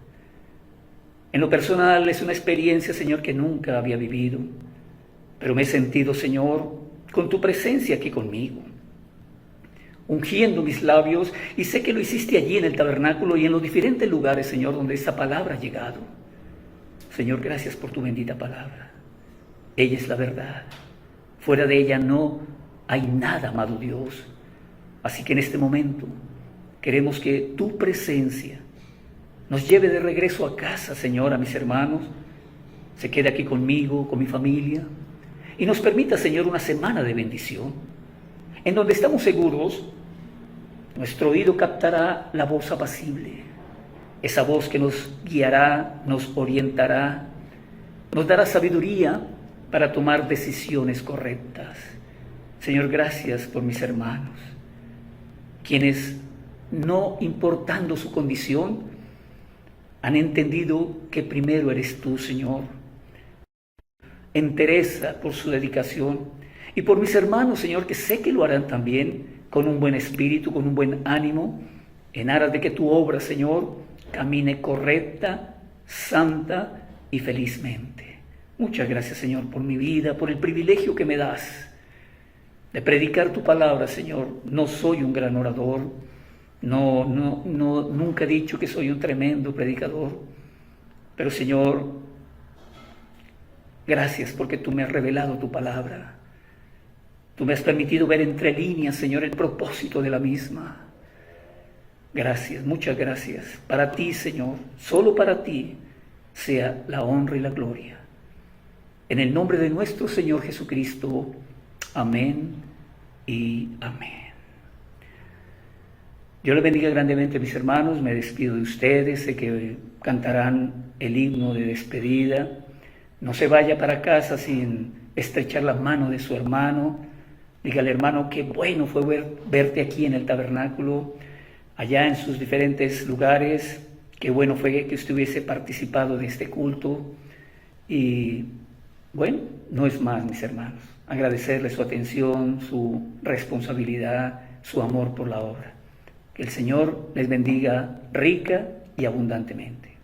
En lo personal es una experiencia, Señor, que nunca había vivido, pero me he sentido, Señor, con tu presencia aquí conmigo, ungiendo mis labios, y sé que lo hiciste allí en el tabernáculo y en los diferentes lugares, Señor, donde esta palabra ha llegado. Señor, gracias por tu bendita palabra. Ella es la verdad. Fuera de ella no hay nada, amado Dios. Así que en este momento queremos que tu presencia nos lleve de regreso a casa, Señor, a mis hermanos, se quede aquí conmigo, con mi familia, y nos permita, Señor, una semana de bendición, en donde estamos seguros, nuestro oído captará la voz apacible, esa voz que nos guiará, nos orientará, nos dará sabiduría para tomar decisiones correctas. Señor, gracias por mis hermanos, quienes, no importando su condición, han entendido que primero eres tú, Señor. Entereza por su dedicación y por mis hermanos, Señor, que sé que lo harán también con un buen espíritu, con un buen ánimo, en aras de que tu obra, Señor, camine correcta, santa y felizmente. Muchas gracias, Señor, por mi vida, por el privilegio que me das de predicar tu palabra, Señor. No soy un gran orador, nunca he dicho que soy un tremendo predicador, pero, Señor, gracias porque tú me has revelado tu palabra. Tú me has permitido ver entre líneas, Señor, el propósito de la misma. Gracias, muchas gracias. Para ti, Señor, solo para ti sea la honra y la gloria. En el nombre de nuestro Señor Jesucristo. Amén y amén. Dios les bendiga grandemente, mis hermanos. Me despido de ustedes. Sé que cantarán el himno de despedida. No se vaya para casa sin estrechar la mano de su hermano. Dígale, hermano, qué bueno fue verte aquí en el tabernáculo, allá en sus diferentes lugares. Qué bueno fue que usted hubiese participado de este culto. Y bueno, no es más, mis hermanos, agradecerle su atención, su responsabilidad, su amor por la obra. Que el Señor les bendiga rica y abundantemente.